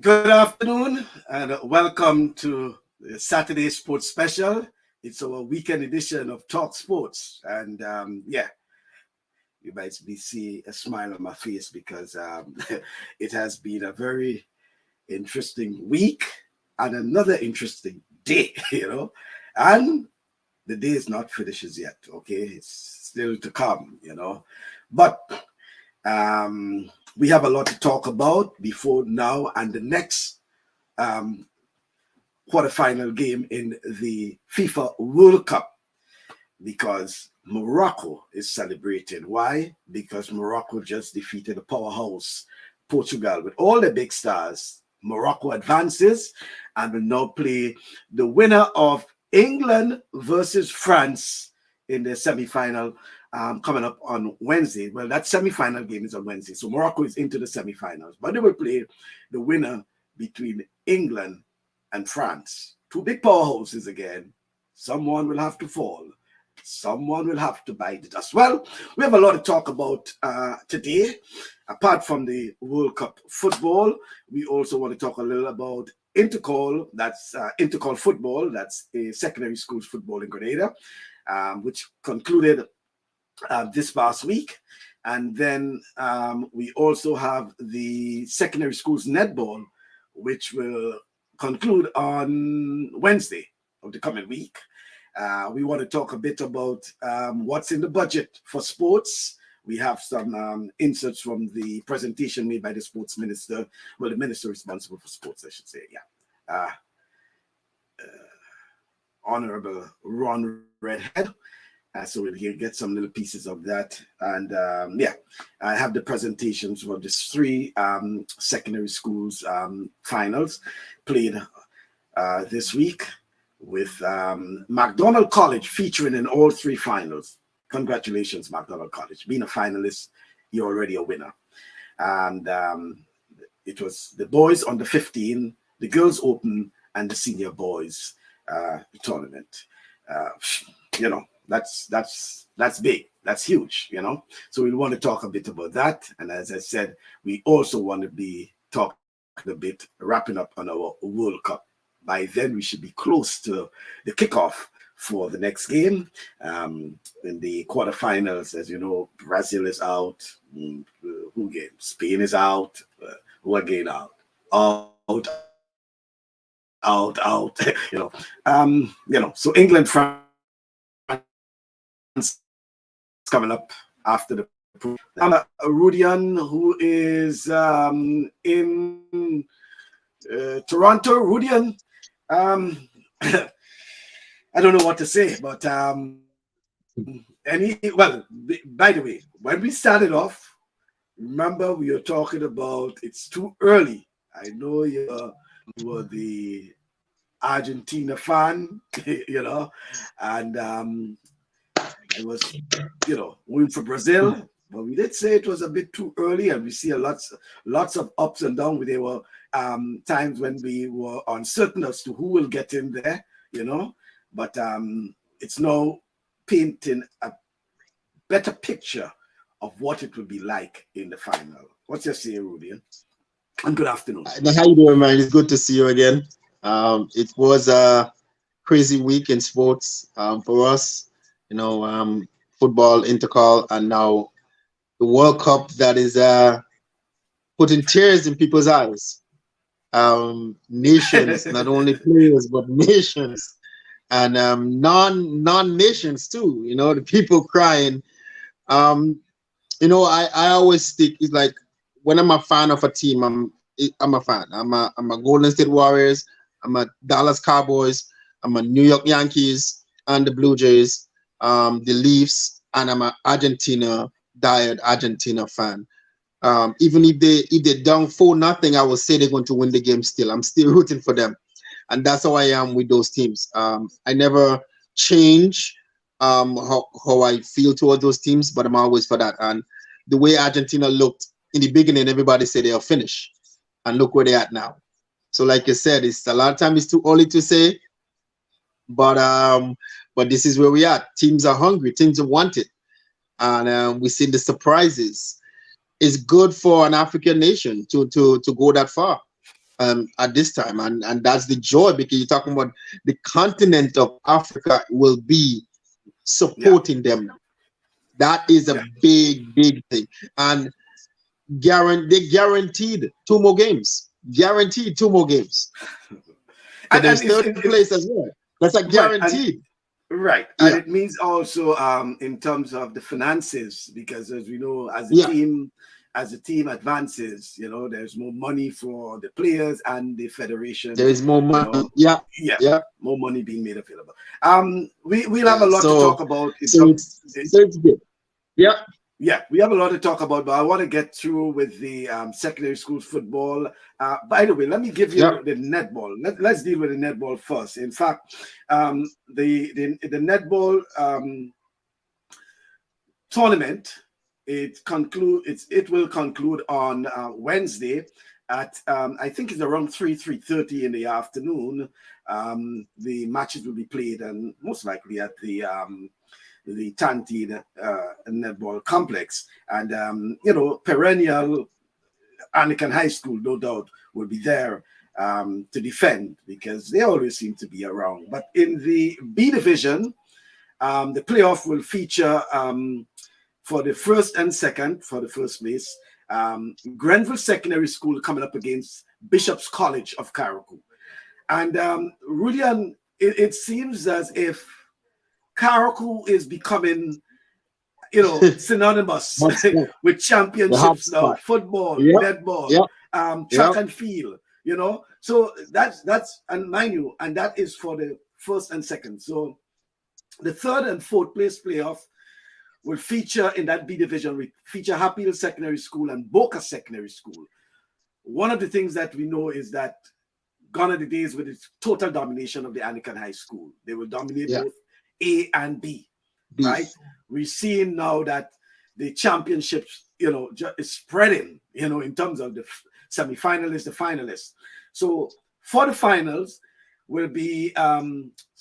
Good afternoon and welcome to the Saturday Sports Special. It's our weekend edition of Talk Sports. And you might be see a smile on my face because it has been a very interesting week and another interesting day, And the day is not finished yet, okay? It's still to come. But we have a lot to talk about before now and the next um, quarterfinal game in the FIFA World Cup because Morocco is celebrating. Why? Because Morocco just defeated the powerhouse Portugal with all the big stars. Morocco advances and will now play the winner of England versus France in the semi-final coming up on Wednesday. Well, that semi-final game is on Wednesday, so Morocco is into the semi-finals. But they will play the winner between England and France. Two big powerhouses again. Someone will have to fall. Someone will have to bite it as well. We have a lot to talk about today. Apart from the World Cup football, we also want to talk a little about Intercall. That's Intercall football. That's a secondary schools football in Grenada, which concluded this past week. And then we also have the secondary schools netball, which will conclude on Wednesday of the coming week. We want to talk a bit about what's in the budget for sports. We have some inserts from the presentation made by the sports minister, well, the minister responsible for sports, I should say, Honorable Ron Redhead. So we'll get some little pieces of that. And I have the presentations for these three secondary schools finals played this week with MacDonald College featuring in all three finals. Congratulations, MacDonald College. Being a finalist, you're already a winner. And it was the boys under 15, the girls open, and the senior boys tournament. That's big. That's huge, So we want to talk a bit about that. And as I said, we also want to be talking a bit, wrapping up on our World Cup. By then, we should be close to the kickoff for the next game. In the quarterfinals, as you know, Brazil is out. Who again? Spain is out. Who again out? Out. So England, France coming up after the Rudian, who is in Toronto. Rudian, I don't know what to say, but by the way, when we started off, remember we were talking about it's too early. I know you were the Argentina fan, and it was, win for Brazil, but we did say it was a bit too early, and we see lots of ups and downs. There were times when we were uncertain as to who will get in there, but it's now painting a better picture of what it will be like in the final. What's your say, Rudy? And good afternoon. How you doing, man? It's good to see you again. It was a crazy week in sports for us. Football, Intercall, and now the World Cup that is putting tears in people's eyes. Nations, not only players, but nations, and non-nations too. The people crying. I always stick. It's like when I'm a fan of a team, I'm a fan. I'm a Golden State Warriors. I'm a Dallas Cowboys. I'm a New York Yankees and the Blue Jays. The Leafs, and I'm an diehard Argentina fan. Even if they're down 4-0, I will say they're going to win the game still. I'm still rooting for them. And that's how I am with those teams. I never change how I feel towards those teams, but I'm always for that. And the way Argentina looked in the beginning, everybody said they'll finish. And look where they're at now. So like you said, it's a lot of time it's too early to say. But this is where we are. Teams are hungry. Teams are wanted. And we see the surprises. It's good for an African nation to go that far. at this time, and that's the joy, because you're talking about the continent of Africa will be Yeah, supporting them. That is a yeah. big thing, and they guaranteed two more games. Guaranteed two more games. So And there's third place as well. That's a right, and guaranteed. right, and Yeah, it means also in terms of the finances, because as we know, yeah. as the team advances, there's more money for the players and the There federation, is more you money. know, Yeah, yeah, yeah, more money being made available. We'll have a yeah. lot to So talk about in so terms. it's good. Yeah, Yeah, we have a lot to talk about, but I want to get through with the secondary school football. By the way, let me give yeah. you the netball. Let's deal with the netball first. In fact, the netball tournament, it will conclude on Wednesday at I think it's around 3:30 in the afternoon. The matches will be played, and most likely at the Tantine Netball Complex. And, perennial Anakin High School, no doubt, will be there to defend because they always seem to be around. But in the B division, the playoff will feature for the first and second, for the first place, Grenville Secondary School coming up against Bishop's College of Carriacou. And Rudian, it seems as if Carriacou is becoming, synonymous Hot spot. with The hot championships now, spot. football, Yeah, netball, yeah, yeah. track and field, So that's, and mind you, and that is for the first and second. So the third and fourth place playoff will feature in that B division, we feature Happy Hill Secondary School and Boca Secondary School. One of the things that we know is that gone are the days with its total domination of the Anakin High School. They will dominate Yeah. both A and B, right? Beef. We're seeing now that the championships, is spreading, in terms of the semi-finalists, the finalists. So for the finals will be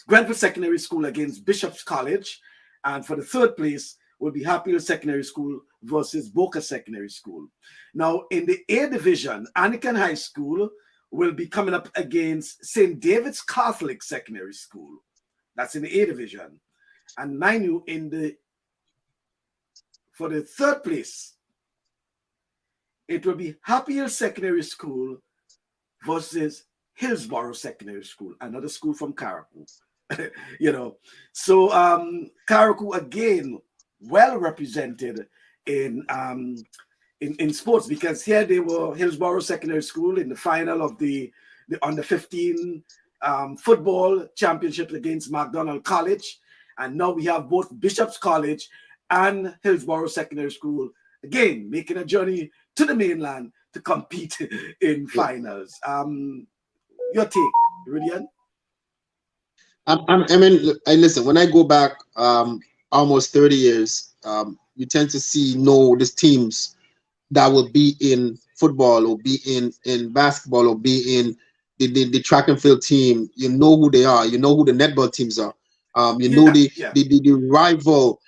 Grenfell Secondary School against Bishop's College. And for the third place will be Happy Hill Secondary School versus Boca Secondary School. Now, in the A division, Anakin High School will be coming up against St. David's Catholic Secondary School. That's in the A division. And mind you, for the third place, it will be Happy Hill Secondary School versus Hillsborough Secondary School, another school from Carriacou. So Carriacou again well represented in sports, because here they were Hillsborough Secondary School in the final of the under 15 football championships against McDonald College, and now we have both Bishop's College and Hillsborough Secondary School again making a journey to the mainland to compete in finals. Your take, Rudian? I mean, I listen. When I go back almost 30 years, you tend to see these teams that will be in football or be in basketball or be in the track and field team. You know who they are. You know who the netball teams are. You know Yeah, the yeah. the rival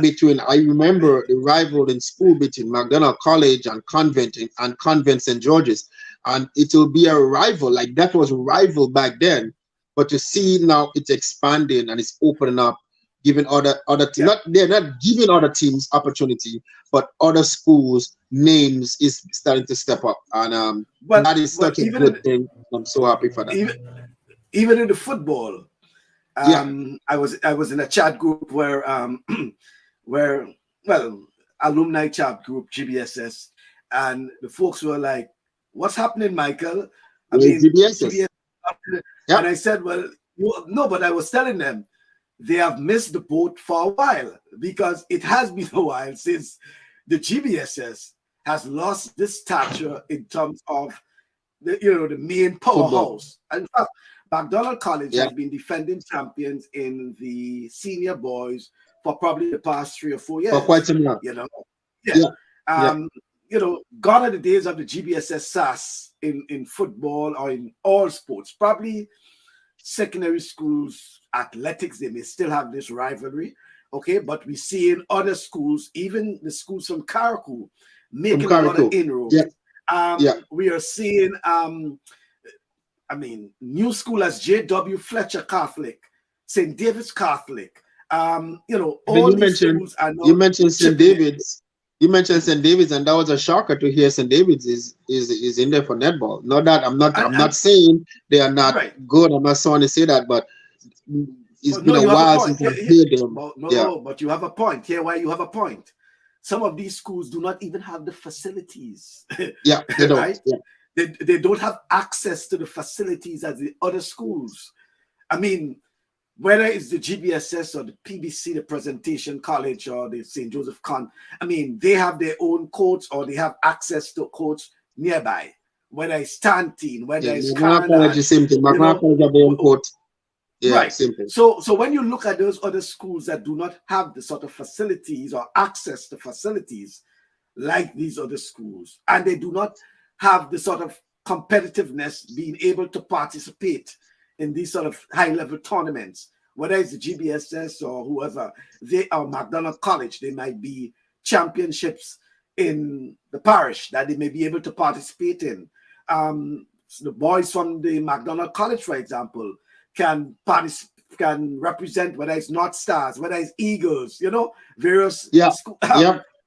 between. I remember the rival in school between McDonald College and Convent St. George's, and it will be a rival. Like that was a rival back then, but to see now it's expanding and it's opening up, giving other Yeah. not they're not giving other teams opportunity, but other schools names is starting to step up, and Well, that is such a even good thing. I'm so happy for that. even even in the football, Yeah, I was in a chat group where where well, alumni chat group GBSS, and the folks were like, "What's happening, Michael? I where's mean, GBSS? GBS." Yeah, And I said, "Well, no," but I was telling them they have missed the boat for a while, because it has been a while since the GBSS has lost this stature in terms of the main football. powerhouse. In fact, McDonald College Yeah, has been defending champions in the senior boys for probably the past 3 or 4 for quite years. some time. Yeah. Yeah, yeah, Gone are the days of the GBSS SAS in football or in all sports. Probably secondary schools, athletics, they may still have this rivalry. Okay, but we see in other schools, even the schools from Carriacou, from making a lot of Carico. inroads Yeah, Yeah. We are seeing, new school as J.W. Fletcher Catholic, St. David's Catholic. But All these schools are you now mentioned St. chipping in. David's. You mentioned St. David's, and that was a shocker to hear St. David's is in there for netball. Not that I'm And not saying they are not right. good. I'm not trying to say that, but it's But been no, a you have a while point. since I've heard them. But Yeah. no, but you have a point. Here, why you have a point. Some of these schools do not even have the facilities. Yeah, they don't. Right? Yeah. They don't have access to the facilities as the other schools. I mean, whether it's the GBSS or the PBC, the Presentation College, or the St. Joseph Con, they have their own courts or they have access to courts nearby. Whether it's Tantine, whether Yeah. it's Magna College is Carnage, same thing. Magna College have their own court. Yeah, right. simple. So when you look at those other schools that do not have the sort of facilities or access to facilities like these other schools, and they do not have the sort of competitiveness being able to participate in these sort of high-level tournaments, whether it's the GBSS or whoever, they are McDonald College, they might be championships in the parish that they may be able to participate in. So the boys from the McDonald College, for example, can represent, whether it's North Stars, whether it's Eagles, various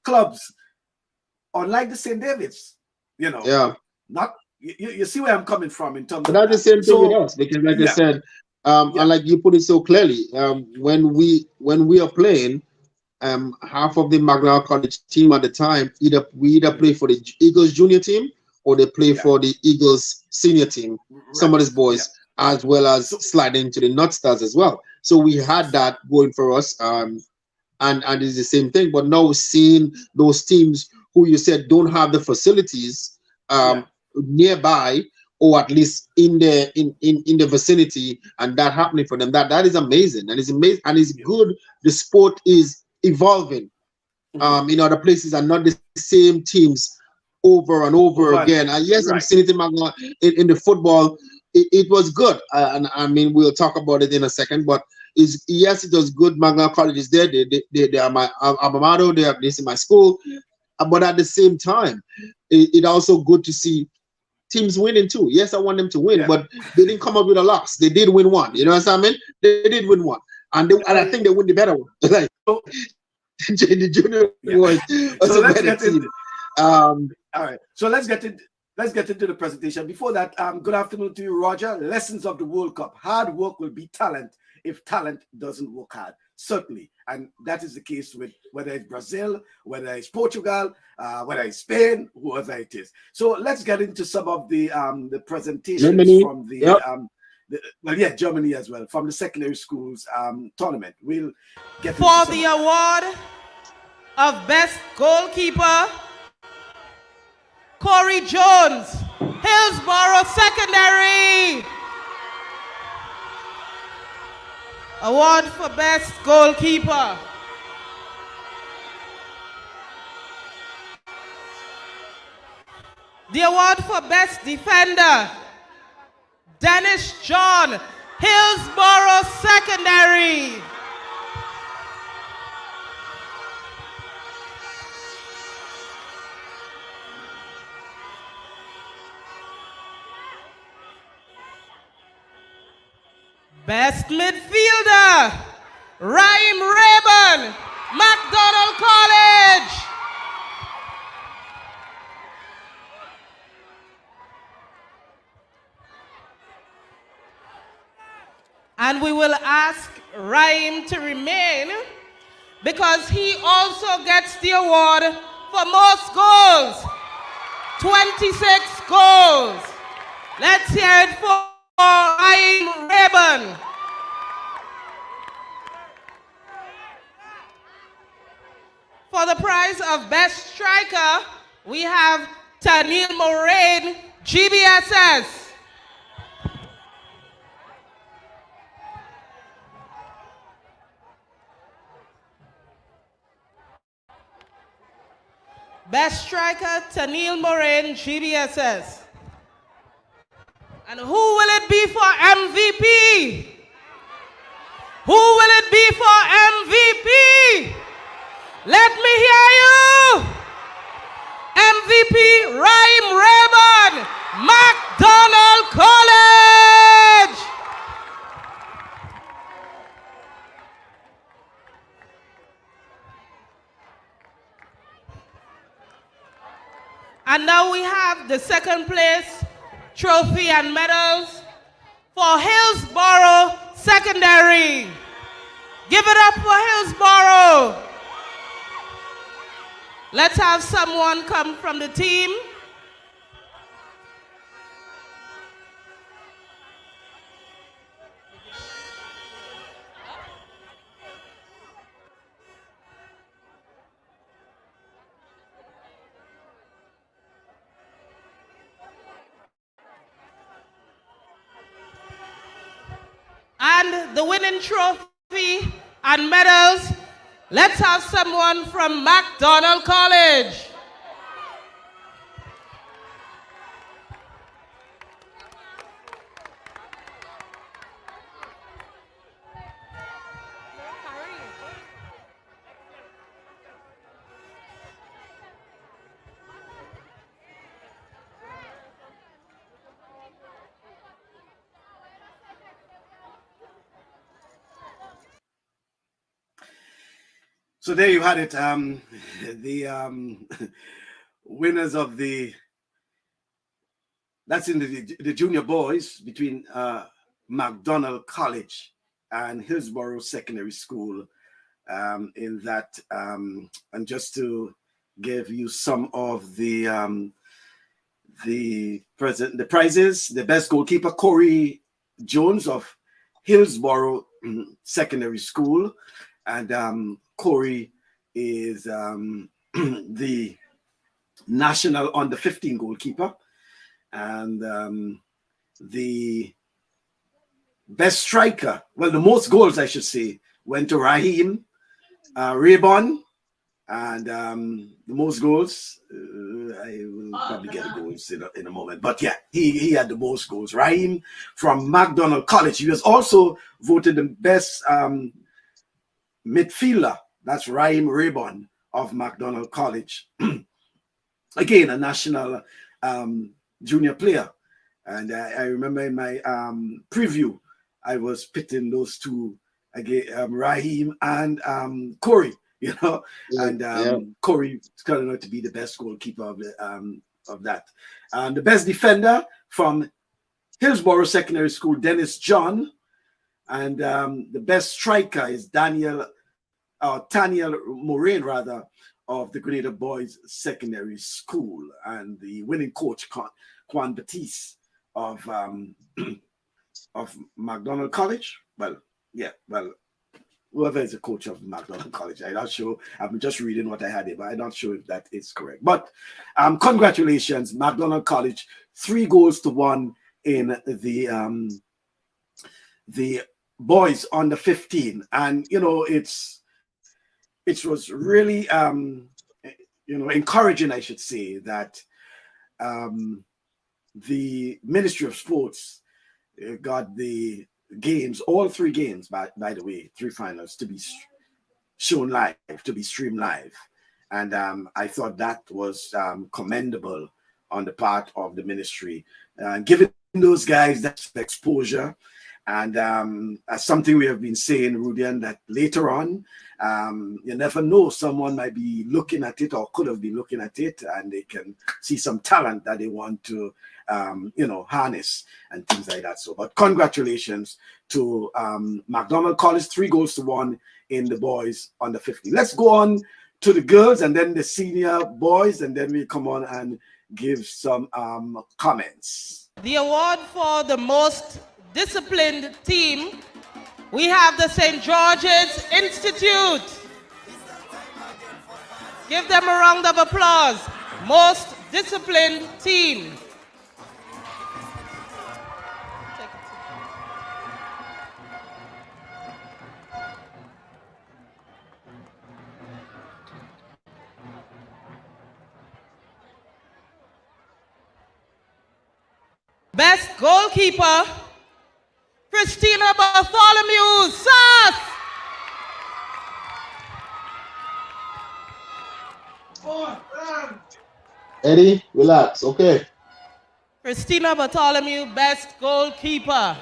clubs. Unlike the St. David's, not you see where I'm coming from in terms but of that's the same thing with us, because like I said, and like you put it so clearly, when we are playing, half of the Magna College team at the time either play for the Eagles junior team or they play for the Eagles senior team. Right. Some of these boys, as well as sliding into the North Stars as well. So we had that going for us, and it's the same thing. But now seeing those teams who you said don't have the facilities nearby, or at least in the vicinity, and that happening for them, that is amazing, and it's amazing, and it's good. The sport is evolving. In other places, and not the same teams over and over again. And yes, I'm seeing it in the football. It was good, and we'll talk about it in a second. But yes, it was good. Magna College is there. They are my alma mater. They in my school. But at the same time, it also good to see teams winning too. Yes, I want them to win, but they didn't come up with a loss. They did win one. You know what I mean? They did win one, and I think they win the better one. Like the junior boys was a better team. All right, so let's get into the presentation. Before that, good afternoon to you, Roger. Lessons of the World Cup: hard work will beat talent if talent doesn't work hard. Certainly, and that is the case with whether it's Brazil, whether it's Portugal, whether it's Spain, whoever it is. So let's get into some of the presentations Germany. From the Germany as well, from the secondary schools tournament. We'll get for the award of best goalkeeper, Corey Jones, Hillsborough Secondary. Award for best goalkeeper. The award for best defender, Dennis John, Hillsborough Secondary. Best midfielder, Ryan Rayburn, McDonald College. And we will ask Ryan to remain because he also gets the award for most goals, 26 goals. Let's hear it for Ryan Rayburn. For the prize of best striker, we have Tanil Moraine, GBSS. Best striker, Tanil Moraine, GBSS. And who will it be for MVP? Who will it be for MVP? Let me hear you. MVP, Ryan Ray. And now we have the second place trophy and medals for Hillsborough Secondary. Give it up for Hillsborough. Let's have someone come from the team. And the winning trophy and medals, let's have someone from MacDonald College. So there you had it. The winners of that's in the junior boys between MacDonald College and Hillsborough Secondary School. In that, and just to give you some of the prizes, the best goalkeeper, Corey Jones of Hillsborough Secondary School. And Corey is the national under 15 goalkeeper. And the best striker, well, the most goals, I should say, went to Raheem Raybon. And the most goals, I will probably get the goals in a moment. But yeah, he had the most goals. Raheem from MacDonald College. He was also voted the best midfielder. That's Raheem Raybon of MacDonald College. Again, a national junior player. And I remember in my preview, I was pitting those two again, Raheem and Corey. And Corey turned out to be the best goalkeeper of that. The best defender from Hillsborough Secondary School, Dennis John. And the best striker is Taniel Moraine, rather, of the Grenada Boys Secondary School. And the winning coach, Juan Batiste of MacDonald College. Whoever is the coach of MacDonald College. I'm not sure. I'm just reading what I had here, but I'm not sure if that is correct. But congratulations, MacDonald College, 3-1 in the boys under 15. And it was really encouraging, I should say, that the Ministry of Sports got the games, all 3 games, by the way, 3 finals, to be shown live, to be streamed live. And I thought that was commendable on the part of the ministry, giving those guys that exposure. And as something we have been saying, Rudian, that later on, you never know, someone might be looking at it or could have been looking at it, and they can see some talent that they want to harness and things like that. So, but congratulations to MacDonald College, 3-1 in the boys under 15. Let's go on to the girls and then the senior boys, and then we come on and give some comments. The award for the most disciplined team, we have the St. George's Institute. Give them a round of applause. Most disciplined team. Best goalkeeper, Christina Bartholomew, South. Eddie, relax, okay. Christina Bartholomew, best goalkeeper.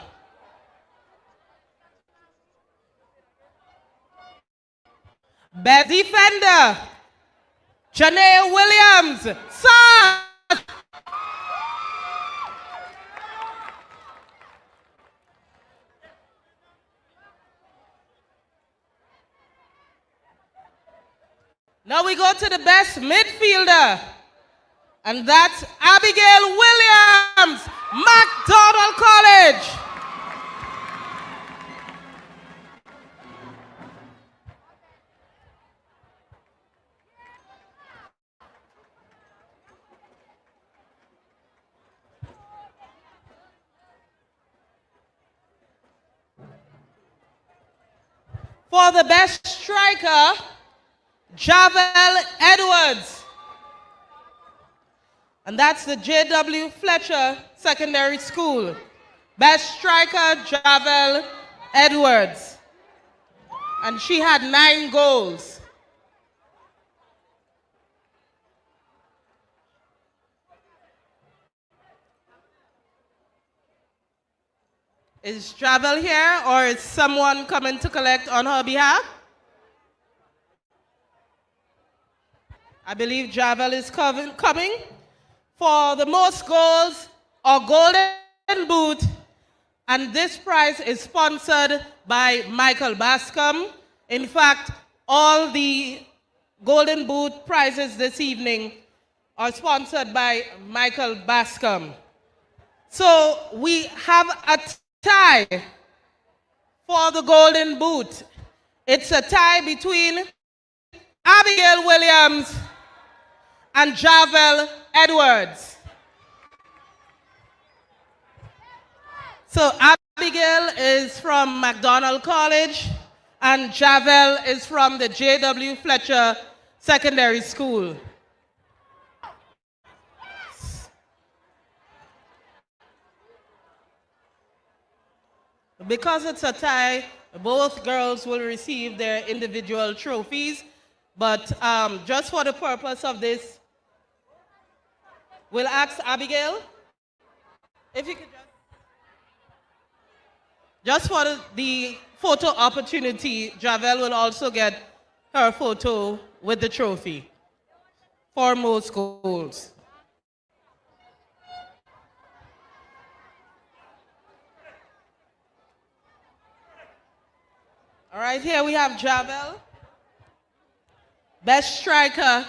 Best defender, Janae Williams, South. Now we go to the best midfielder, and that's Abigail Williams, McDonald College. For the best striker, Javel Edwards. And that's the J.W. Fletcher Secondary School. Best striker, Javel Edwards. And she had 9 goals. Is Javel here, or is someone coming to collect on her behalf? I believe Javel is coming. For the most goals or golden boot, and this prize is sponsored by Michael Bascom. In fact, all the golden boot prizes this evening are sponsored by Michael Bascom. So we have a tie for the golden boot. It's a tie between Abigail Williams and Javel Edwards. So Abigail is from McDonald College and Javel is from the J.W. Fletcher Secondary School. Because it's a tie, both girls will receive their individual trophies, but just for the purpose of this, we'll ask Abigail if you could just for the photo opportunity, Javel will also get her photo with the trophy for most goals. All right, here we have Javel, best striker,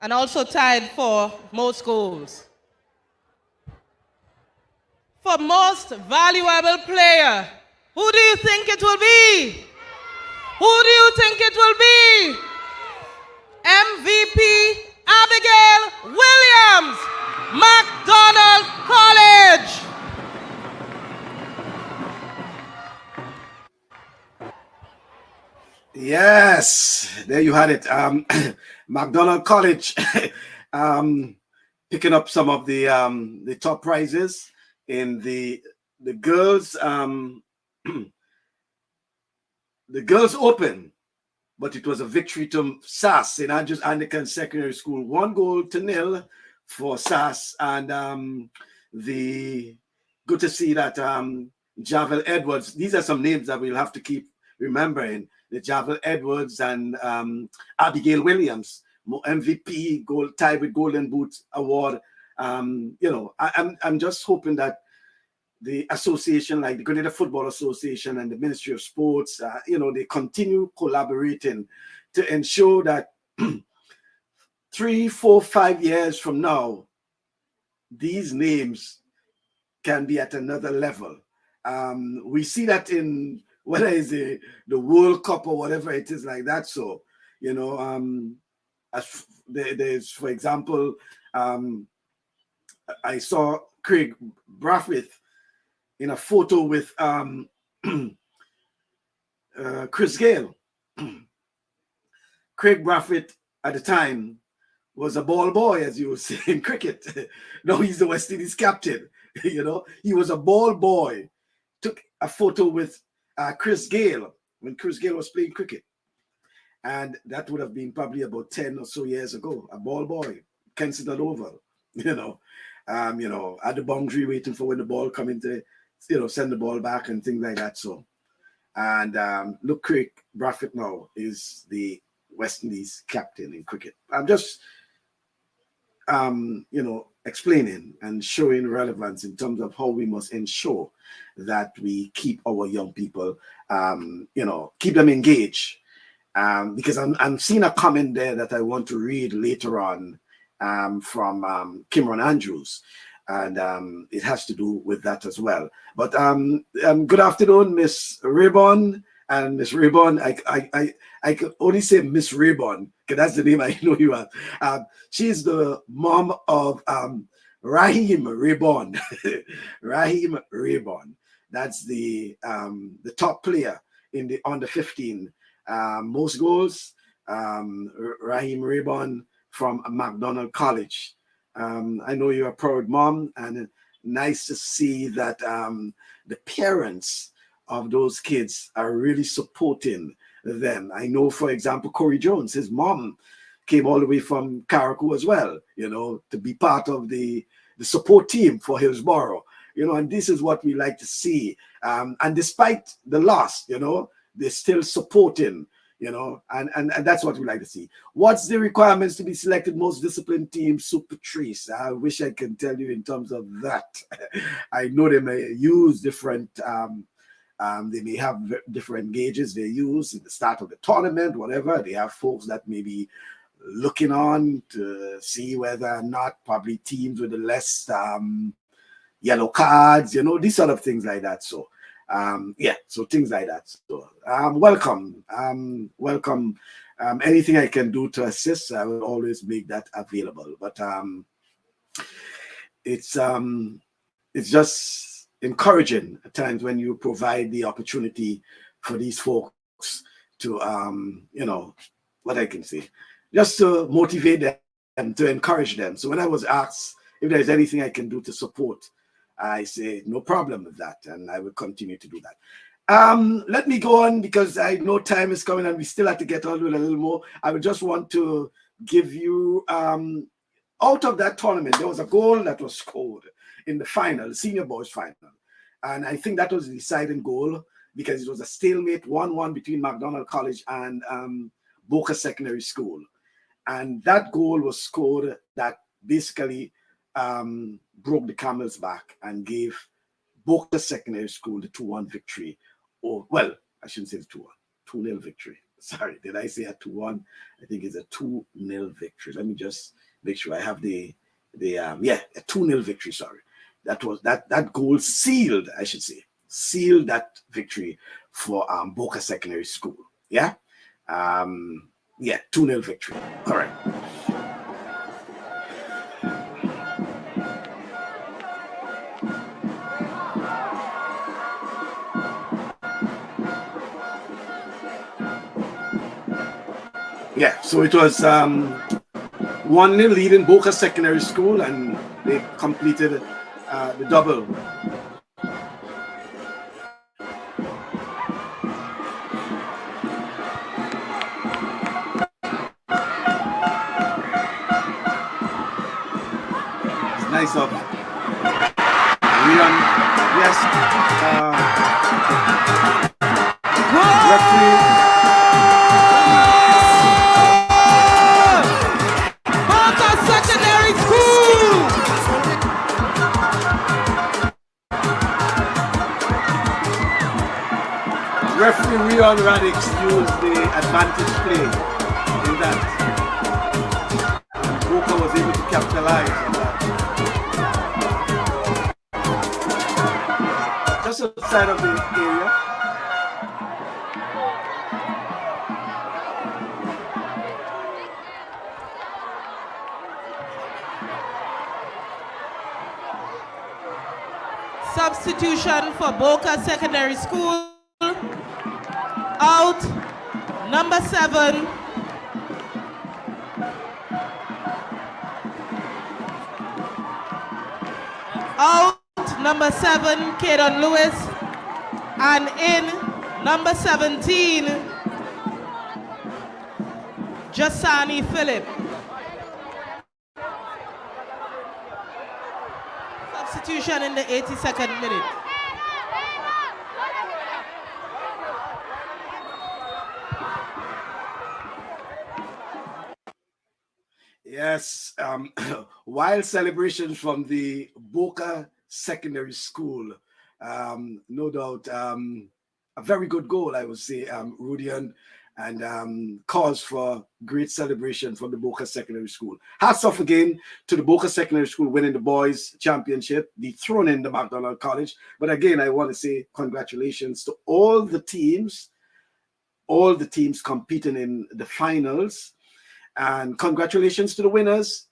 and also tied for most goals. For most valuable player, who do you think it will be? Who do you think it will be? MVP Abigail Williams, McDonald College. Yes, there you had it. McDonald College picking up some of the top prizes in the girls the girls open, but it was a victory to SAS, St. Andrews Anglican Secondary School, 1-0 for SAS, and the good to see that Javel Edwards. These are some names that we'll have to keep remembering. The Javel Edwards and Abigail Williams, MVP, tied with Golden Boot Award. You know, I'm just hoping that the association, like the Grenada Football Association and the Ministry of Sports, you know, they continue collaborating to ensure that 3, 4, 5 years from now, these names can be at another level. We see that in whether it's the World Cup or whatever it is like that. So, you know, there's, for example, I saw Craig Brathwaite in a photo with Chris Gale. Craig Brathwaite at the time was a ball boy, as you would say in cricket. Now he's the West Indies captain. You know, he was a ball boy. Took a photo with Chris Gale when Chris Gale was playing cricket. And that would have been probably about 10 or so years ago. A ball boy, Kensington Oval, you know, at the boundary waiting for when the ball come into, you know, send the ball back and things like that. So, and look, Craig Brathwaite now is the West Indies captain in cricket. I'm just, you know, explaining and showing relevance in terms of how we must ensure that we keep our young people, you know, keep them engaged because I'm seeing a comment there that I want to read later on from Kimron Andrews, and it has to do with that as well. But good afternoon, Miss Ribbon. And Miss Ribbon, I could only say Miss Ribbon because that's the name I know you as. She's the mom of Raheem Ribbon. Raheem Ribbon. That's the top player in the under 15. Most goals, Raheem Ribbon from McDonald College. I know you're a proud mom, and nice to see that the parents of those kids are really supporting them. I know, for example, Corey Jones, his mom came all the way from Carriacou as well, to be part of the support team for Hillsborough, and this is what we like to see. And despite the loss, they're still supporting, and that's what we like to see. What's the requirements to be selected most disciplined team, Super Trees? I wish I can tell you in terms of that. I know they may use different they may have different gauges they use at the start of the tournament, whatever. They have folks that may be looking on to see whether or not probably teams with the less yellow cards, these sort of things like that. So, so things like that. So, welcome. Anything I can do to assist, I will always make that available. But it's just encouraging at times when you provide the opportunity for these folks to, what I can say, just to motivate them, to encourage them. So when I was asked if there's anything I can do to support, I say no problem with that, and I will continue to do that. Let me go on because I know time is coming and we still have to get on with a little more. I would just want to give you, out of that tournament, there was a goal that was scored in the final, the senior boys final. And I think that was the deciding goal because it was a stalemate 1-1 between McDonald College and Boca Secondary School. And that goal was scored that basically broke the camel's back and gave Boca Secondary School the 2-1 victory. Or, well, I shouldn't say the 2-1, 2-0 victory. Sorry, did I say a 2-1? I think it's a 2-0 victory. Let me just make sure I have a 2-0 victory, sorry. That goal sealed, I should say, sealed that victory for Boca Secondary School. 2-0 victory. Correct. So it was 1-0 leading Boca Secondary School, and they completed the double. It's nice of Rion. Yes. Referee. Referee Rion Radix used the advantage play in that. Boca was able to capitalize on that. Just outside of the area. Substitution for Boca Secondary School. Out, number 7. Out, number 7, Kaden Lewis. And in, number 17, Jasani Phillip. Substitution in the 82nd minute. Yes, wild celebrations from the Boca Secondary School. No doubt, a very good goal, I would say, Rudian. and cause for great celebration from the Boca Secondary School. Hats off again to the Boca Secondary School winning the boys championship, dethroning the McDonald College. But again, I want to say congratulations to all the teams competing in the finals, and congratulations to the winners.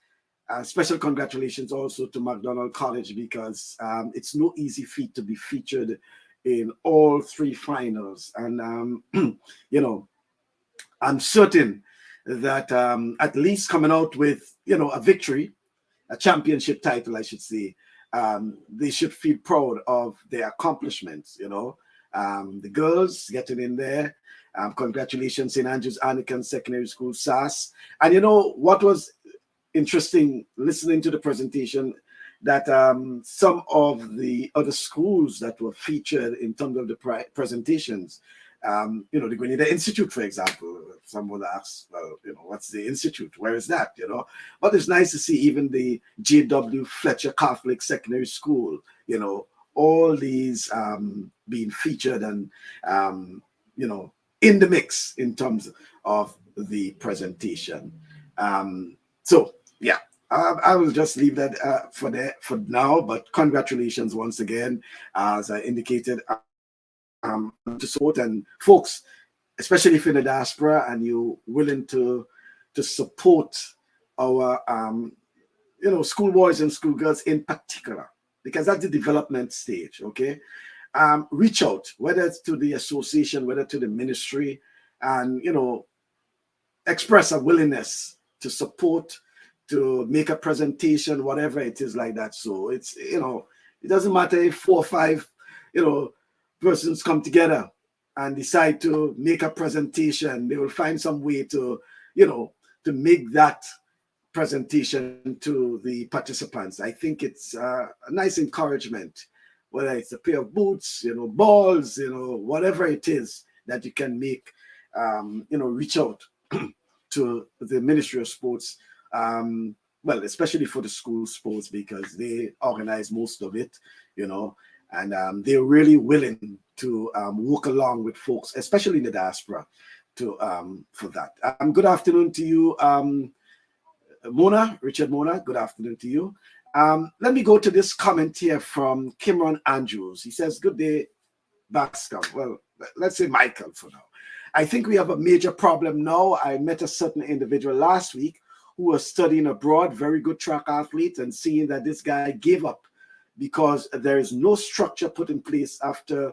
Special congratulations also to McDonald College, because it's no easy feat to be featured in all three finals. And, I'm certain that at least coming out with, a victory, a championship title, I should say, they should feel proud of their accomplishments, the girls getting in there. Congratulations, St. Andrews Anglican Secondary School, SAS. And what was interesting listening to the presentation, that some of the other schools that were featured in terms of the presentations, the Grenada Institute, for example, someone asks, well, what's the Institute? Where is that? But it's nice to see even the J.W. Fletcher Catholic Secondary School, all these being featured and, in the mix in terms of the presentation. So, yeah, I will just leave that for now, but congratulations once again, as I indicated, to support, and folks, especially if you're in the diaspora and you're willing to support our schoolboys and schoolgirls in particular, because that's the development stage. Okay, reach out, whether it's to the association, whether to the ministry, and express a willingness to support, to make a presentation, whatever it is like that. So it's it doesn't matter if 4 or 5 persons come together and decide to make a presentation. They will find some way to to make that presentation to the participants. I think it's a nice encouragement, whether it's a pair of boots, balls, whatever it is that you can make, reach out to the Ministry of Sports, well, especially for the school sports, because they organize most of it, and they're really willing to work along with folks, especially in the diaspora, to for that. Good afternoon to you, Richard Mona. Good afternoon to you. Let me go to this comment here from Kimron Andrews. He says, "Good day, Bascom." Well, let's say Michael for now. "I think we have a major problem now. I met a certain individual last week who was studying abroad, very good track athlete, and seeing that this guy gave up because there is no structure put in place after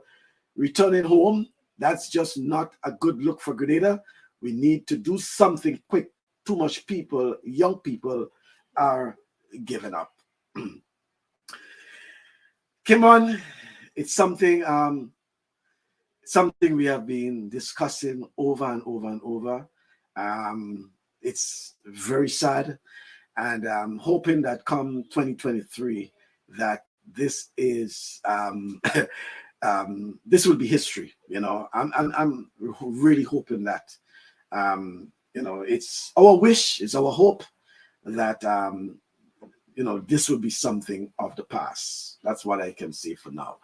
returning home. That's just not a good look for Grenada. We need to do something quick. Too much people, young people, are giving up." Kimon, it's something we have been discussing over and over and over. It's very sad, and I'm hoping that come 2023 that this is this will be history. I'm really hoping that it's our wish, it's our hope that this will be something of the past. That's what I can say for now.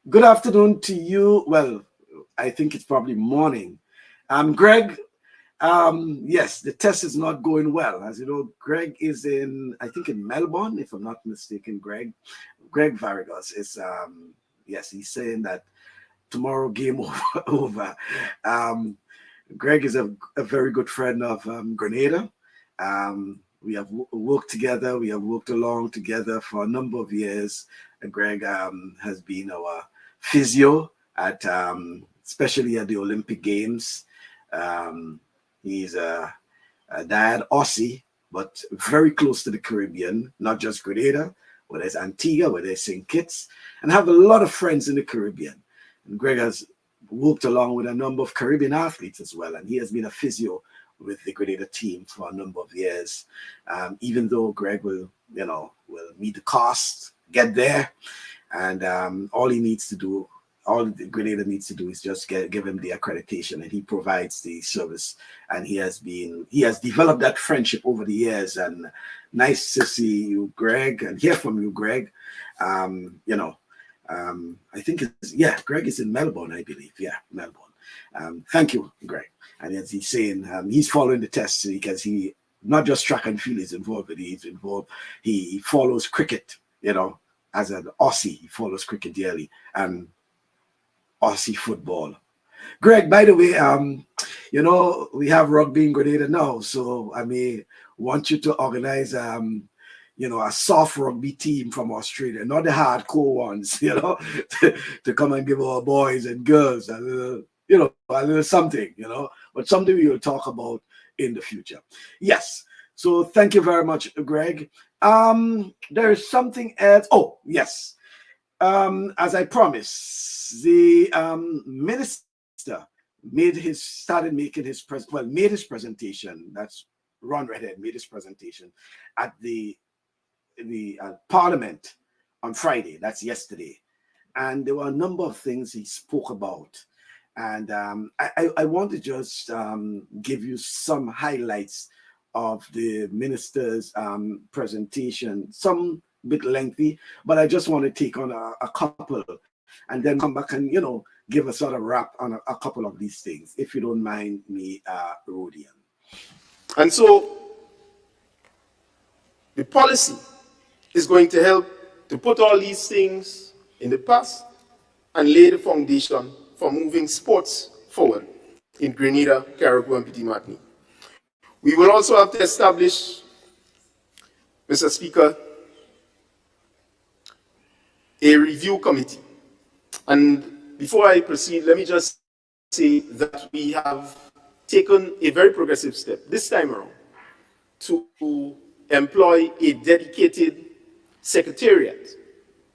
Good afternoon to you. Well, I think it's probably morning. Greg, yes, the test is not going well. As you know, Greg is in Melbourne, if I'm not mistaken. Greg Vargas is, yes, he's saying that tomorrow game over. Greg is a very good friend of Grenada. We have worked together. We have worked along together for a number of years. And Greg has been our physio at, especially at the Olympic Games. He's a dad Aussie, but very close to the Caribbean, not just Grenada, where there's Antigua, where there's St. Kitts, and have a lot of friends in the Caribbean. And Greg has worked along with a number of Caribbean athletes as well, and he has been a physio with the Grenada team for a number of years. Even though Greg will meet the cost, get there, and all he needs to do, all the Grenada needs to do is just give him the accreditation, and he provides the service. And he has developed that friendship over the years. And nice to see you, Greg, and hear from you, Greg. I think Greg is in Melbourne, I believe. Yeah, Melbourne. Thank you, Greg. And as he's saying, he's following the tests because he not just track and field is involved, but he's involved. He follows cricket, as an Aussie. He follows cricket dearly and Aussie football. Greg, by the way, we have rugby in Grenada now, so I may want you to organize, a soft rugby team from Australia, not the hardcore ones, to come and give our boys and girls a little something, but something we will talk about in the future. Yes. So thank you very much, Greg. There is something else. Oh, yes. As I promised, the minister made his presentation. That's Ron Redhead made his presentation at the Parliament on Friday. That's yesterday, and there were a number of things he spoke about. And I want to just give you some highlights of the minister's presentation, some bit lengthy, but I just want to take on a couple and then come back and, give a sort of wrap on a couple of these things, if you don't mind me, Rodian. And so the policy is going to help to put all these things in the past and lay the foundation for moving sports forward in Grenada, Carriacou, and Petit Martinique. We will also have to establish, Mr. Speaker, a review committee. And before I proceed, let me just say that we have taken a very progressive step this time around to employ a dedicated secretariat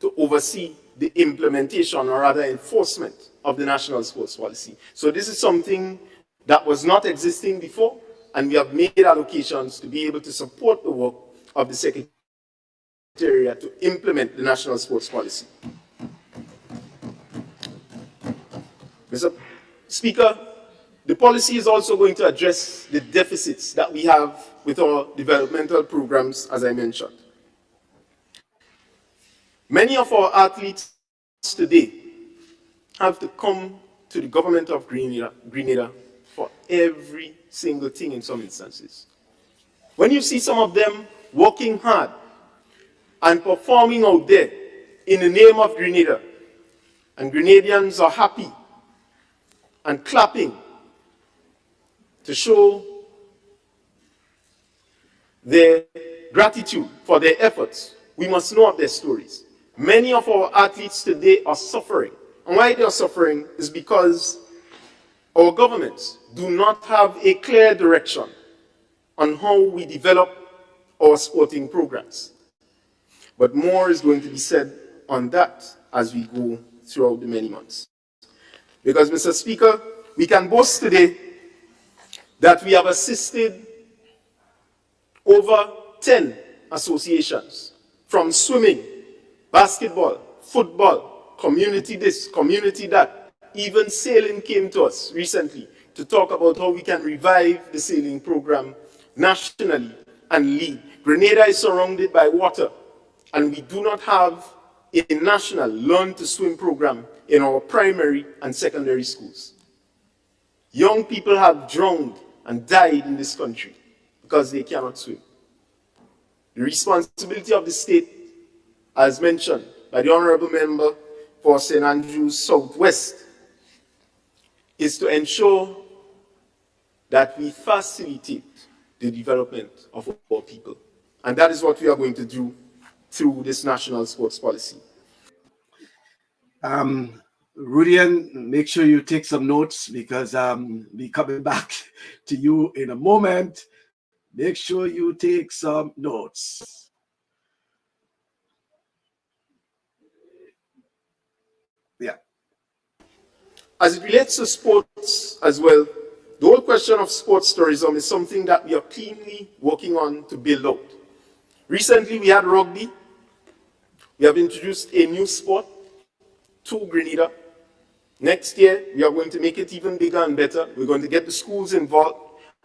to oversee the implementation, or rather enforcement, of the national sports policy. So this is something that was not existing before, and we have made allocations to be able to support the work of the secretariat to implement the national sports policy. Mr. Speaker, the policy is also going to address the deficits that we have with our developmental programs, as I mentioned. Many of our athletes today have to come to the government of Grenada for every single thing in some instances. When you see some of them working hard and performing out there in the name of Grenada, and Grenadians are happy and clapping to show their gratitude for their efforts, we must know of their stories. Many of our athletes today are suffering. And why they are suffering is because our governments do not have a clear direction on how we develop our sporting programs. But more is going to be said on that as we go throughout the many months. Because, Mr. Speaker, we can boast today that we have assisted over 10 associations, from swimming, basketball, football, community this, community that. Even sailing came to us recently to talk about how we can revive the sailing program nationally and lead. Grenada is surrounded by water, and we do not have a national learn to swim program in our primary and secondary schools. Young people have drowned and died in this country because they cannot swim. The responsibility of the state, as mentioned by the Honorable Member for St. Andrews Southwest, is to ensure that we facilitate the development of our people. And that is what we are going to do through this national sports policy. Rudian, make sure you take some notes, because we're coming back to you in a moment. Make sure you take some notes. Yeah. As it relates to sports as well, the whole question of sports tourism is something that we are keenly working on to build out. Recently, we had rugby. We have introduced a new sport to Grenada. Next year, we are going to make it even bigger and better. We're going to get the schools involved.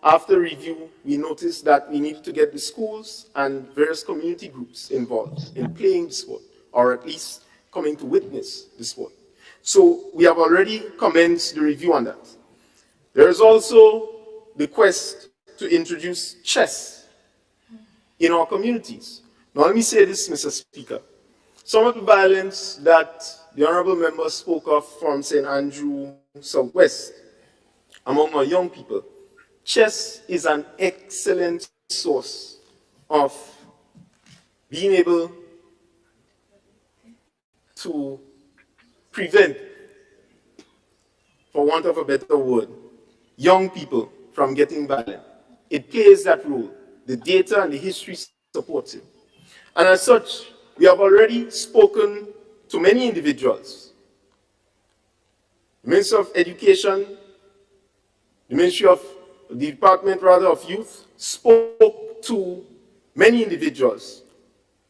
After review, we noticed that we need to get the schools and various community groups involved in playing the sport, or at least coming to witness the sport. So we have already commenced the review on that. There is also the quest to introduce chess in our communities. Now let me say this, Mr. Speaker. Some of the violence that the honorable member spoke of from St. Andrew Southwest among our young people, chess is an excellent source of being able to prevent, for want of a better word, young people from getting violent. It plays that role. The data and the history supports it. And as such, we have already spoken to many individuals. The Minister of Education, the Department of Youth spoke to many individuals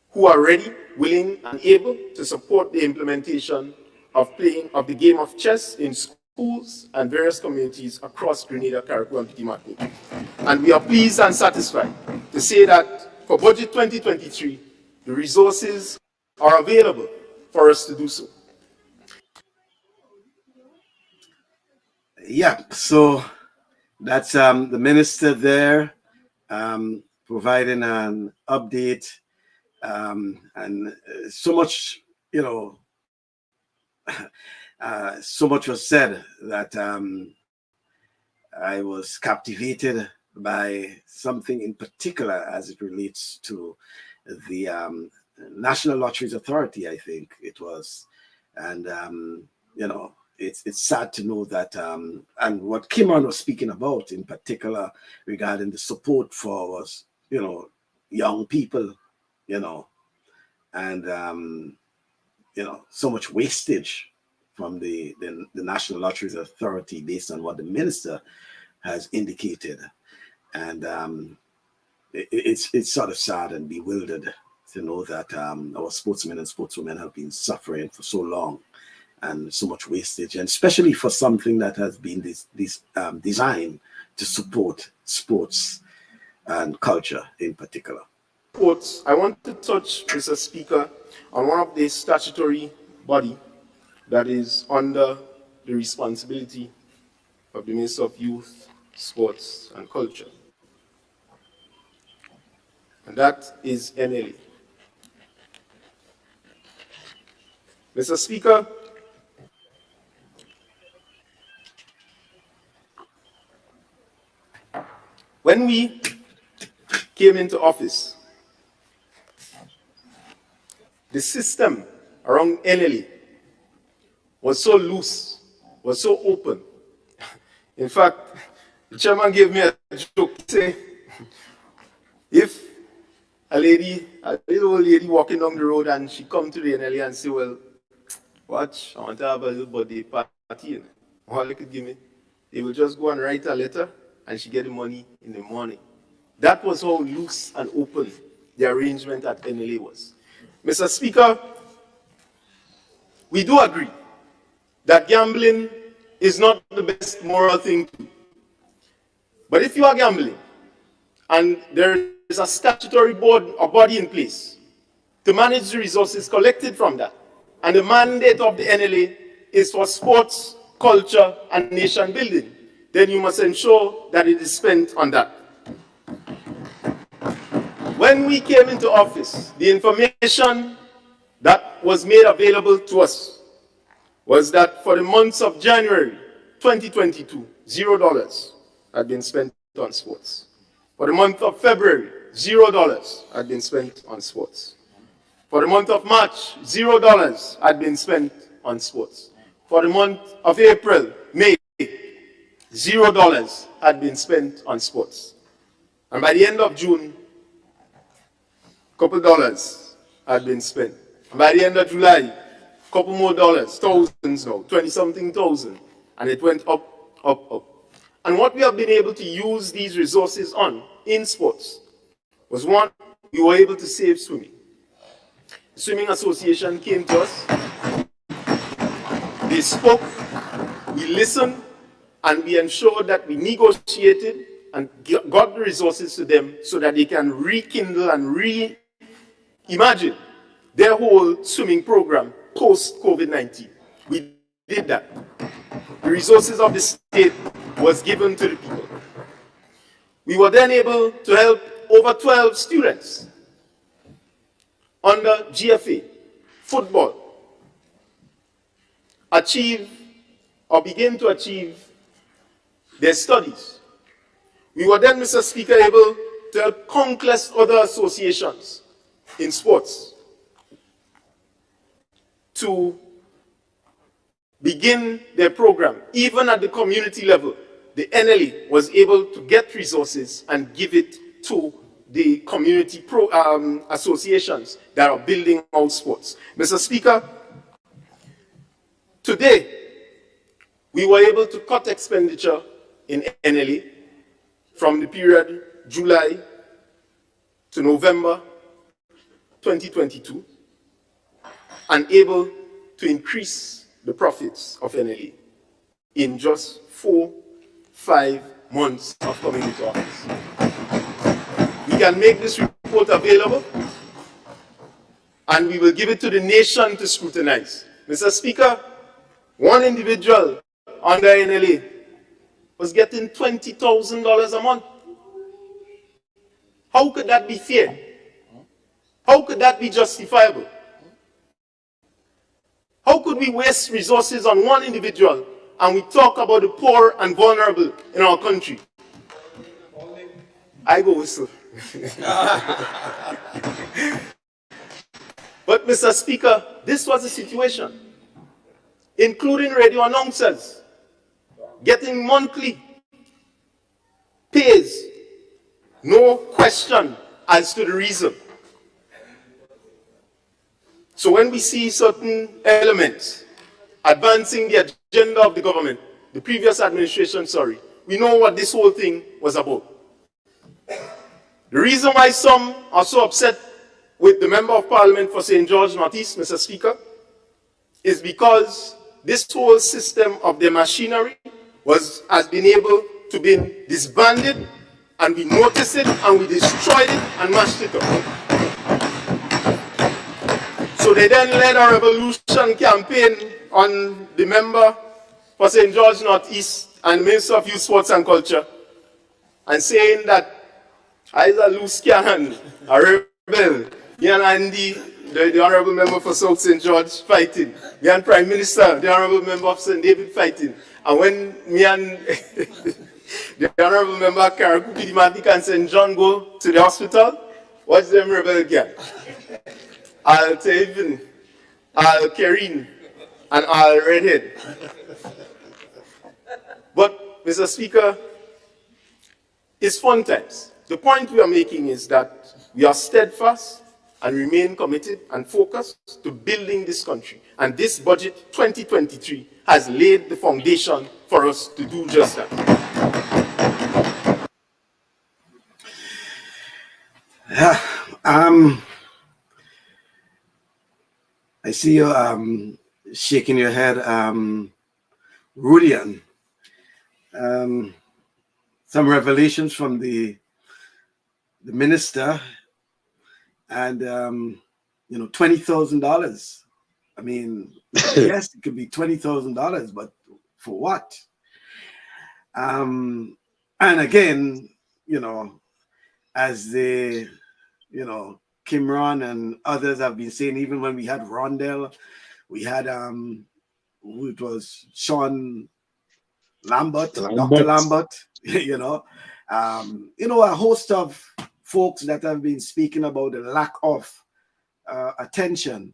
who are ready, willing, and able to support the implementation of the game of chess in schools and various communities across Grenada, Carriacou, and Petit Martinique. And we are pleased and satisfied to say that for Budget 2023, the resources are available for us to do so. Yeah, so that's the minister there providing an update, and so much, so much was said that I was captivated by something in particular as it relates to the National Lotteries Authority, I think it was. And, it's sad to know that, and what Kimron was speaking about in particular regarding the support for us, young people, and, so much wastage from the National Lotteries Authority based on what the minister has indicated. And it's sort of sad and bewildered to know that our sportsmen and sportswomen have been suffering for so long and so much wastage, and especially for something that has been designed to support sports and culture in particular. I want to touch, Mr. Speaker, on one of the statutory body that is under the responsibility of the Minister of Youth, Sports and Culture. And that is NLA. Mr. Speaker, when we came into office, the system around NLA was so loose, was so open. In fact, the chairman gave me a joke to say, if a little old lady walking down the road and she come to the NLA and say, well, watch, I want to have a little birthday party. All they could give me, they will just go and write a letter and she get the money in the morning. That was how loose and open the arrangement at NLA was. Mr. Speaker, we do agree that gambling is not the best moral thing to do. But if you are gambling and there is a statutory board or body in place to manage the resources collected from that, and the mandate of the NLA is for sports, culture, and nation building, then you must ensure that it is spent on that. When we came into office, the information that was made available to us was that for the months of January 2022, $0 had been spent on sports. For the month of February, $0 had been spent on sports. For the month of March, $0 had been spent on sports. For the month of April, May, $0 had been spent on sports. And by the end of June, a couple dollars had been spent. And by the end of July, a couple more dollars, thousands now, 20-something thousand. And it went up, up, up. And what we have been able to use these resources on in sports was, one, we were able to save swimming. The Swimming Association came to us, they spoke, we listened, and we ensured that we negotiated and got the resources to them so that they can rekindle and reimagine their whole swimming program post-COVID-19. We did that. The resources of the state was given to the people. We were then able to help over 12 students under GFA, football, achieve or begin to achieve their studies. We were then, Mr. Speaker, able to help countless other associations in sports to begin their program. Even at the community level, the NLA was able to get resources and give it to the community associations that are building out sports. Mr. Speaker, today, we were able to cut expenditure in NLA from the period July to November 2022 and able to increase the profits of NLA in just 4-5 months of coming into office. We can make this report available and we will give it to the nation to scrutinize. Mr. Speaker, one individual under NLA was getting $20,000 a month. How could that be fair? How could that be justifiable? How could we waste resources on one individual and we talk about the poor and vulnerable in our country? I go whistle. But Mr. Speaker, this was the situation, including radio announcers getting monthly pays, no question as to the reason. So when we see certain elements advancing the agenda of the government, the previous administration, we know what this whole thing was about. The reason why some are so upset with the Member of Parliament for St. George Northeast, Mr. Speaker, is because this whole system of the machinery has been able to be disbanded, and we noticed it, and we destroyed it, and mashed it up. So they then led a revolution campaign on the Member for St. George Northeast and Minister of Youth, Sports and Culture, and saying that I is a loose cannon, a rebel, and the Honorable Member for South St. George fighting, me and Prime Minister, the Honorable Member of St. David fighting. And when me and the Honorable Member Karakupi Dimatic and St. John go to the hospital, what's them rebel get? Al Tevin, Al Karin, and Al Redhead. But, Mr. Speaker, it's fun times. The point we are making is that we are steadfast and remain committed and focused to building this country. And this budget 2023 has laid the foundation for us to do just that. I see you shaking your head, Rudian. Some revelations from the minister, and $20,000. I mean, yes, it could be $20,000, but for what? And again, as the Kimron and others have been saying, even when we had Rondell, we had who it was, Sean Lambert, Dr. Lambert, a host of folks that have been speaking about the lack of attention,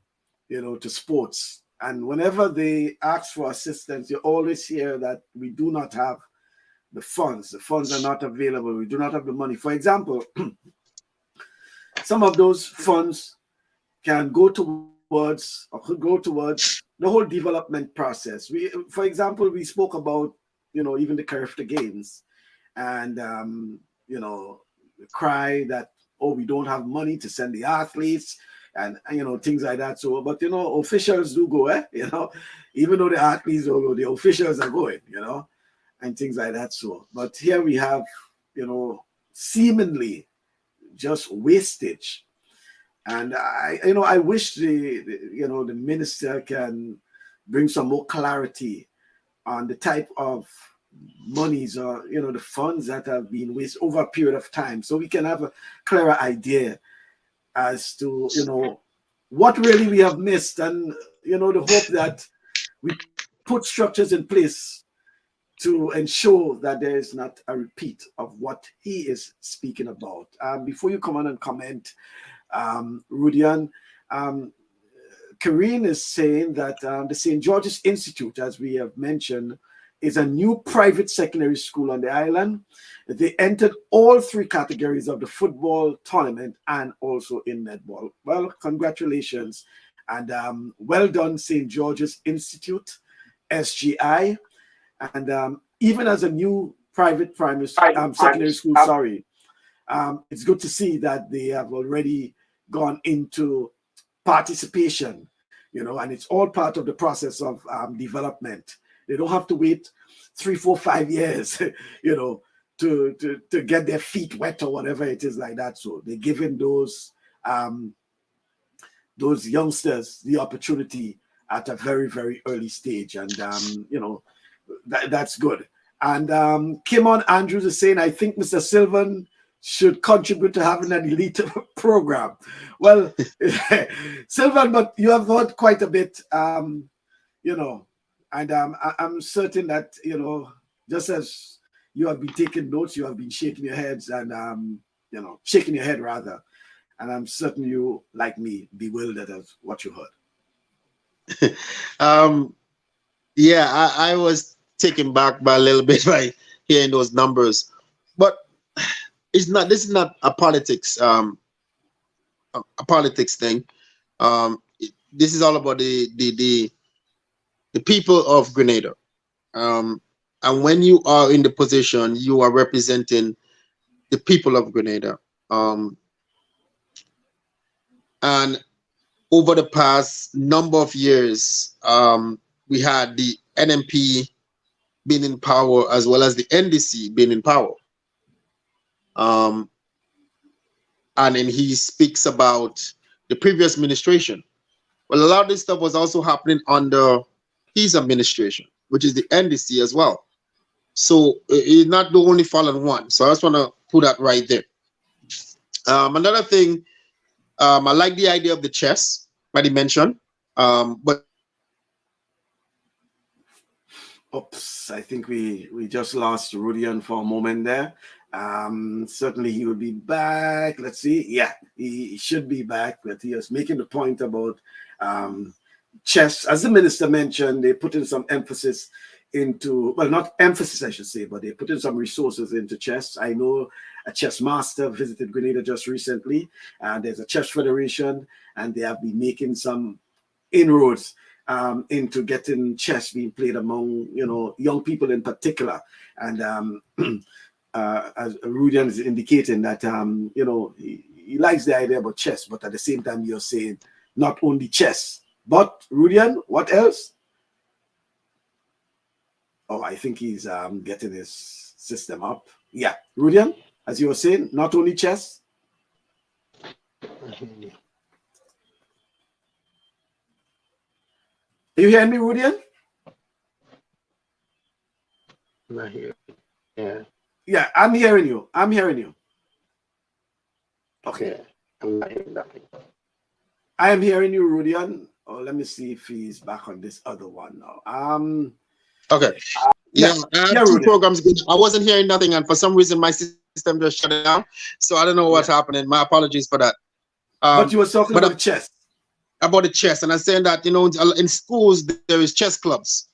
to sports. And whenever they ask for assistance, you always hear that we do not have the funds. The funds are not available. We do not have the money. For example, some of those funds can go towards or could go towards the whole development process. For example, we spoke about, even the Carifta Games, and the cry that, we don't have money to send the athletes, and things like that. So, but officials do go, even though the athletes don't go, the officials are going, and things like that. So, but here we have, seemingly just wastage. And I wish the minister can bring some more clarity on the type of monies or the funds that have been wasted over a period of time, so we can have a clearer idea as to what really we have missed, and the hope that we put structures in place to ensure that there is not a repeat of what he is speaking about. Before you come on and comment, Rudian, Karine is saying that the St. George's Institute, as we have mentioned, is a new private secondary school on the island. They entered all 3 categories of the football tournament and also in netball. Well, congratulations. And well done, St. George's Institute, SGI. And even as a new private secondary school, it's good to see that they have already gone into participation, and it's all part of the process of development. They don't have to wait 3, 4, 5 years, to get their feet wet or whatever it is like that. So they're giving those youngsters the opportunity at a very, very early stage. And, that's good. And Kimon Andrews is saying, I think Mr. Sylvan should contribute to having an elite program. Well, Sylvan, but you have heard quite a bit, and I'm certain that, just as you have been taking notes, you have been shaking your heads and, shaking your head rather. And I'm certain you, like me, bewildered at what you heard. Yeah, I was taken back by a little bit by hearing those numbers, but this is not a politics thing. This is all about the people of Grenada. And when you are in the position, you are representing the people of Grenada. And over the past number of years, we had the NMP being in power as well as the NDC being in power. And then he speaks about the previous administration. Well, a lot of this stuff was also happening under his administration, which is the NDC as well. So he's not the only fallen one. So I just want to put that right there. Another thing, I like the idea of the chess that he mentioned, but oops, I think we just lost Rudian for a moment there. Certainly he will be back. Let's see. Yeah, he should be back, but he was making the point about chess. As the minister mentioned, they put in some emphasis into, well, not emphasis, I should say, but they put in some resources into chess. I know a chess master visited Grenada just recently, and there's a chess federation, and they have been making some inroads into getting chess being played among young people in particular. And as Rudian is indicating that he likes the idea about chess, but at the same time you're saying not only chess, but Rudian, what else? Oh, I think he's getting his system up. Yeah, Rudian, as you were saying, not only chess. Are you hearing me, Rudian? I'm not here. Yeah. Yeah, I'm hearing you. I'm hearing you. Okay. Yeah, I'm not hearing nothing. I am hearing you, Rudian. Oh, let me see if he's back on this other one now. Okay. Yeah, I had two programs. I wasn't hearing nothing, and for some reason my system just shut it down. So I don't know what's happening. My apologies for that. But you were talking about chess. About the chess, and I'm saying that in schools there is chess clubs.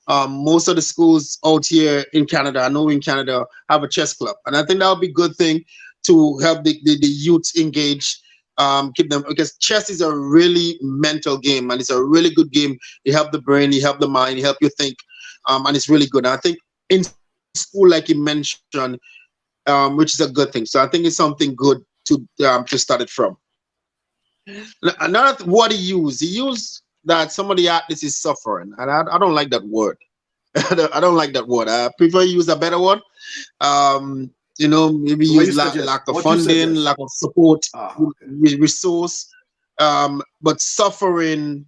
Most of the schools out here in Canada, I know in Canada, have a chess club, and I think that would be a good thing to help the youth engage, keep them, because chess is a really mental game, and it's a really good game. You help the brain, you help the mind, you help you think, and it's really good. And I think in school, like you mentioned, which is a good thing. So I think it's something good to start it from. Another what he used that some of the athletes is suffering, and I don't like that word. I don't like that word. I prefer use a better word. Maybe use lack of funding, lack of support, resource. But suffering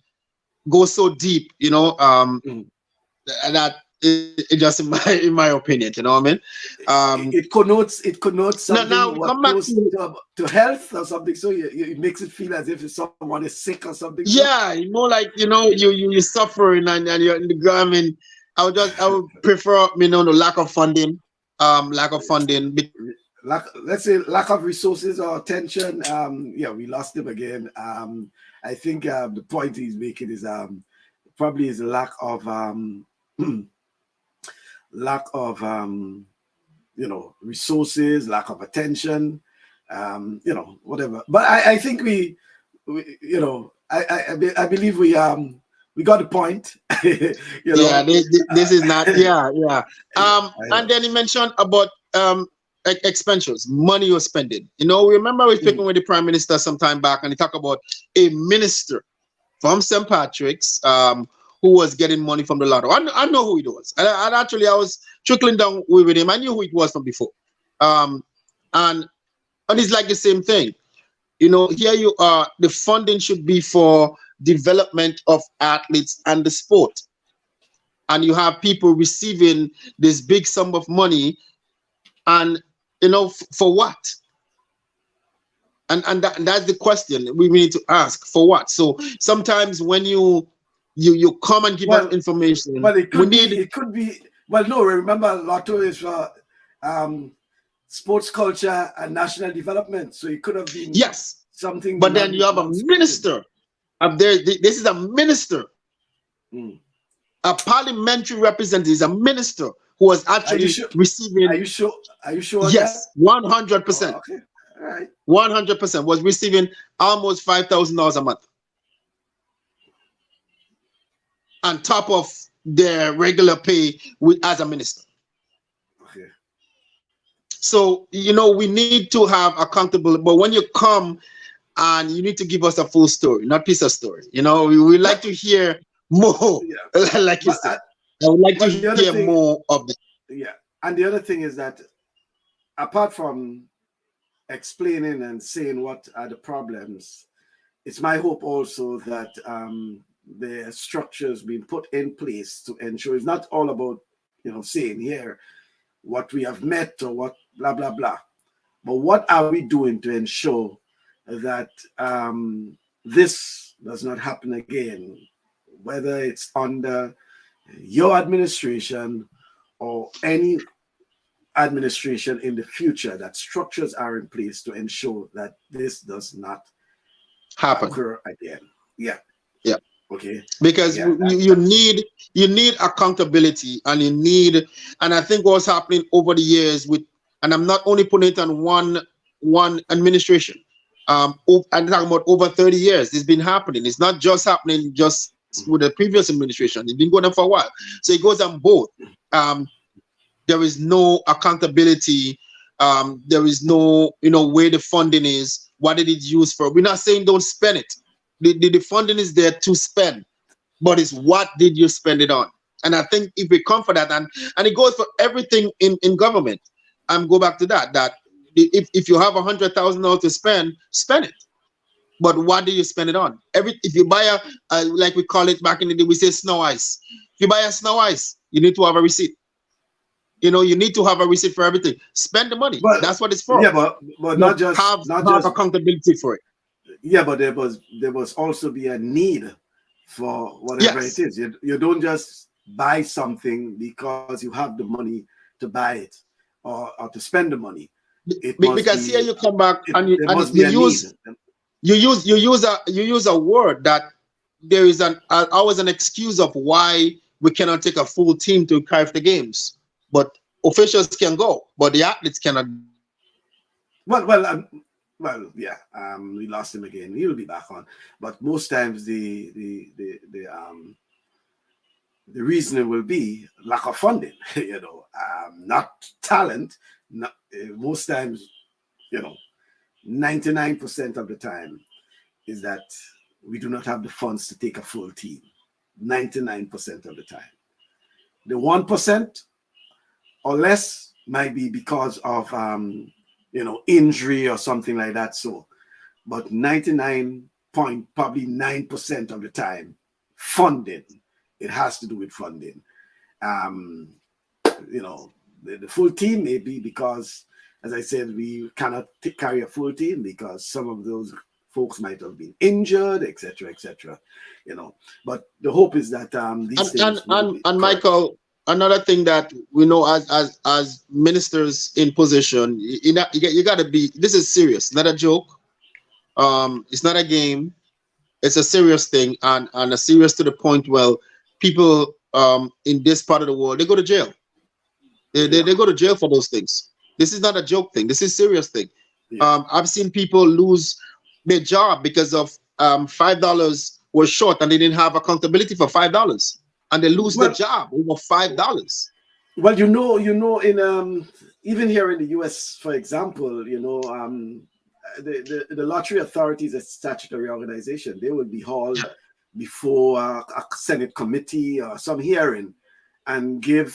go so deep, Mm. that it just in my opinion, you know what I mean? It connotes Now something we what come back close to, to health or something. So it makes it feel as if someone is sick or something. So yeah, more like, you're suffering, and you're in the ground. I mean, I would prefer, the lack of funding. let's say lack of resources or attention. Yeah, we lost him again. I think the point he's making is probably is lack of lack of resources, lack of attention, whatever. But I think I believe we got the point. Yeah, this is not. Yeah, yeah. Yeah, I And know. then he mentioned about expenditures, money you're spending. Remember we speaking Mm, with the prime minister some time back, and he talked about a minister from St. Patrick's, who was getting money from the lotto. I know who it was. And actually, I was trickling down with him. I knew who it was from before. Um, and it's like the same thing. Here you are. The funding should be for development of athletes and the sport, and you have people receiving this big sum of money, and for what? And that's the question we need to ask: for what? So sometimes when you come and give us well, information, well, it we could be. need. It could be. Well, no. Remember, Lotto is for um, sports culture and national development. So it could have been Yes, something but then you have a non-sporting. minister up there. This is a minister, Mm. a parliamentary representative, is a minister who was Are you actually sure? Are receiving. you sure? Are you sure on that? Yes, 100%. Oh, okay. All right. 100% was receiving almost $5,000 a month on top of their regular pay as a minister. Okay. So, we need to have accountability. But when you come, and you need to give us a full story, not piece of story. We like But to hear more, yeah. like you But said. I would like to well, the other hear thing, more of this. yeah, and the other thing is that apart from explaining and saying what are the problems, it's my hope also that the structures being put in place to ensure it's not all about saying here what we have met or what blah blah blah, but what are we doing to ensure that this does not happen again, whether it's under your administration or any administration in the future, that structures are in place to ensure that this does not Happen. occur again. Yeah. Yeah. Okay. Because Yeah. you need accountability, and and I think what's happening over the years and I'm not only putting it on one administration. I'm talking about over 30 years. It's been happening. It's not just happening just with the previous administration. It's been going on for a while. So it goes on both. There is no accountability. There is no, where the funding is. What did it use for? We're not saying don't spend it. The funding is there to spend, but it's what did you spend it on? And I think if we come for that, and it goes for everything in government. Go back to that if you have $100,000 to spend it. But what do you spend it on? If you buy like we call it back in the day, we say snow ice. If you buy a snow ice, you need to have a receipt. You need to have a receipt for everything. Spend the money. But That's what it's for. yeah, but But not just have accountability for it. yeah, but there must also be a need for whatever it Yes. is. You don't just buy something because you have the money to buy it or to spend the money. It must Because here be you come back and there must be you a need. use a word that there is always an excuse of why we cannot take a full team to Cardiff the games, but officials can go, but the athletes cannot. Yeah. We lost him again. He will be back on, but most times the reason will be lack of funding. Not talent. Most times, 99% of the time is that we do not have the funds to take a full team. 99% of the time. The 1% or less might be because of injury or something like that. So, but 99 point probably 9% of the time, funding. It has to do with funding. You know, the full team maybe because, as I said, we cannot carry a full team because some of those folks might have been injured, etc., etc. You know, but the hope is that these things and Michael, another thing that we know as ministers in position, you got to be. This is serious, not a joke. It's not a game. It's a serious thing, and a serious to the point where people in this part of the world, they go to jail. They go to jail for those things. This is not a joke thing. This is a serious thing. Yeah. I've seen people lose their job because of $5 was short and they didn't have accountability for $5, and they lose their job over $5. Well, you know, in even here in the U.S., for example, you know, the lottery authority is a statutory organization. They will be hauled before a Senate committee or some hearing and they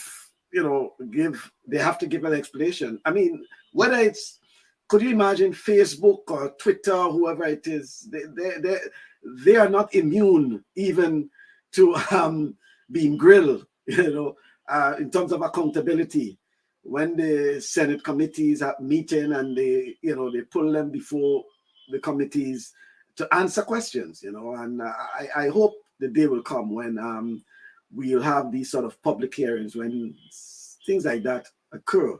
have to give an explanation. I mean, whether it's, could you imagine Facebook or Twitter, whoever it is, they are not immune even to being grilled, you know, in terms of accountability. When the Senate committees are meeting and they pull them before the committees to answer questions, you know, and I hope the day will come when we'll have these sort of public hearings when things like that occur,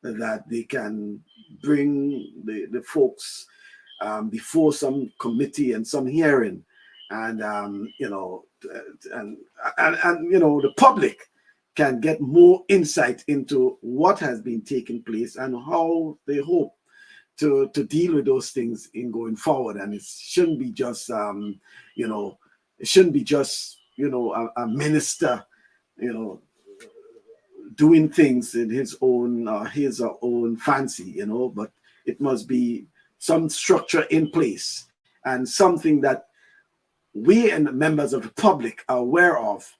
that they can bring the folks before some committee and some hearing, and the public can get more insight into what has been taking place and how they hope to deal with those things in going forward. And it shouldn't be just a minister, you know, doing things in his or own fancy, you know, but it must be some structure in place and something that we and the members of the public are aware of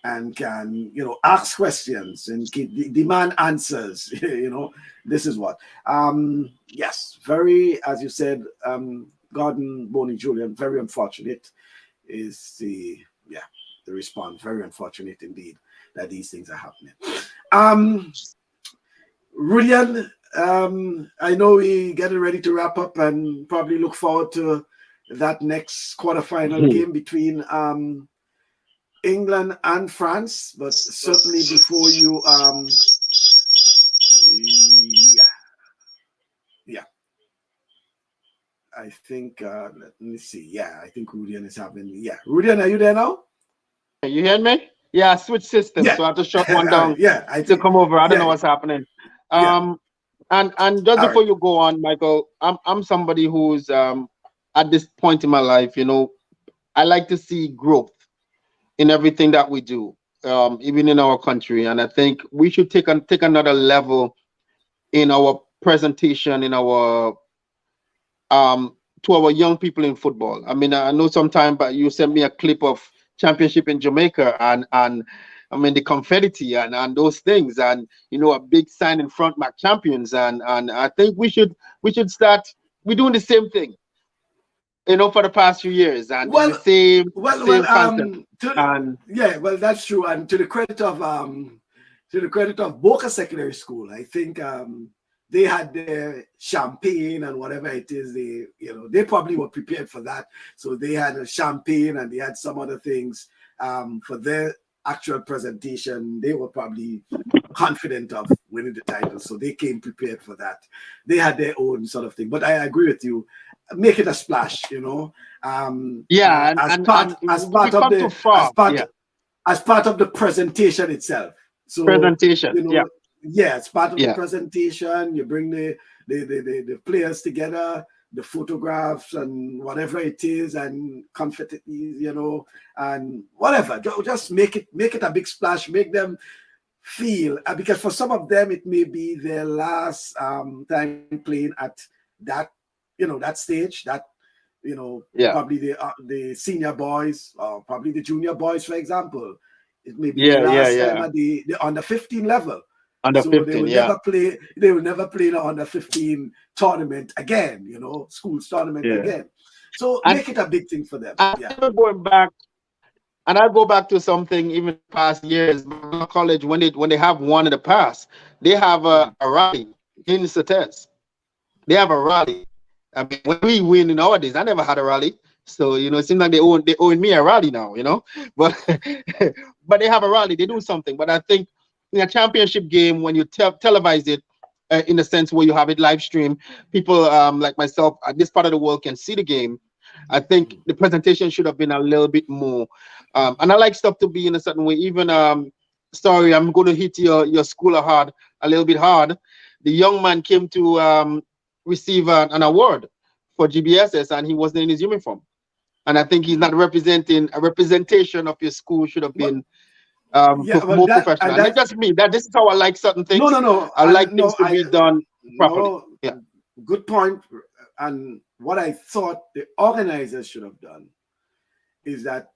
and can, you know, ask questions and demand answers. You know, this is what. Yes, very, as you said, Gordon, Boney, Julian, very unfortunate is the response. Very unfortunate indeed that these things are happening. Rudian, I know we getting ready to wrap up and probably look forward to that next quarterfinal game between England and France, but certainly before you I think let me see. I think Rudian is having Rudian, are you there now? You hear me? Yeah, switch system. So I have to shut one down to come over. I don't know what's happening. And just before you go on, Michael, I'm somebody who's at this point in my life, you know, I like to see growth in everything that we do, even in our country. And I think we should take another level in our presentation, in our to our young people in football. I mean, I know sometime, but you sent me a clip of championship in Jamaica and I mean the confetti and those things, and you know, a big sign in front, Mac champions, and I think we should start. We're doing the same thing, you know, for the past few years, and the same concept. Well, that's true. And to the credit of Boca Secondary School, I think they had their champagne and whatever it is. They probably were prepared for that, so they had a champagne and they had some other things for their actual presentation. They were probably confident of winning the title, so they came prepared for that. They had their own sort of thing. But I agree with you. Make it a splash, you know. As part of the presentation itself. So presentation, you know, it's part of the presentation. You bring the players together, the photographs and whatever it is, and confetti, you know, and whatever. Just make it a big splash. Make them feel, because for some of them it may be their last time playing at that, you know, that stage, that, you know, probably the senior boys or probably the junior boys, for example. It may be the last time at the under 15 level. Under so 15, they will never play the under 15 tournament again, you know, schools tournament again. So make it a big thing for them. Going back, and I go back to something even past years. Magna College, when they have won in the past, they have a rally in Certes. They have a rally. I mean, when we win nowadays, I never had a rally. So, it seems like they own me a rally now. But but they have a rally, they do something. But I think in a championship game, when you televise it, in a sense where you have it live stream, people like myself at this part of the world can see the game. I think the presentation should have been a little bit more. And I like stuff to be in a certain way. Even sorry, I'm going to hit your school hard a little bit hard. The young man came to receive an award for GBSS, and he wasn't in his uniform. And I think he's not representing a representation of your school should have Well, been yeah, well, more that professional. and And it's that just me. That this is how I like certain no, things. no, no, I like and things no, to be done properly. no, Yeah. good point. And what I thought the organizers should have done is that,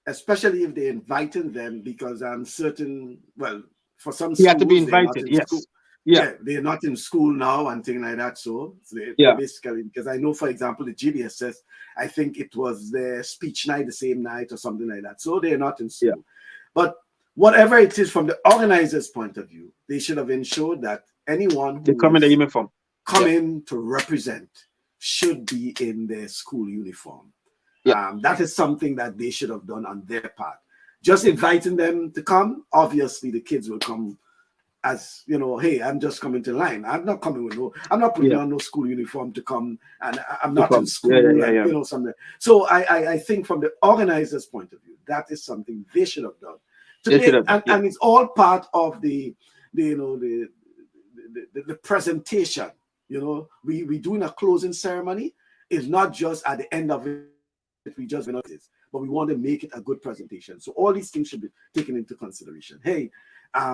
especially if they invited them, because I'm certain, well, for some He had to be schools they're not invited. in school. Yes. Yeah. Yeah, they're not in school now and things like that. So they Yeah. basically, because I know, for example, the GBSS, I think it was their speech night the same night or something like that. So they're not in Yeah. school. But whatever it is from the organizers' point of view, they should have ensured that anyone They who come in the is uniform. coming to represent should be in their school uniform. Yeah. That is something that they should have done on their part. Just inviting them to come, obviously the kids will come as, hey, I'm just coming to line. I'm not coming with I'm not putting Yeah. on no school uniform to come, and I'm To not in come. school, Yeah. something. So I think from the organizers' point of view, that is something they should have done. They should have. Yeah. And it's all part of the presentation. We doing a closing ceremony. It's not just at the end of it, we just notice, but we want to make it a good presentation. So all these things should be taken into consideration. Hey,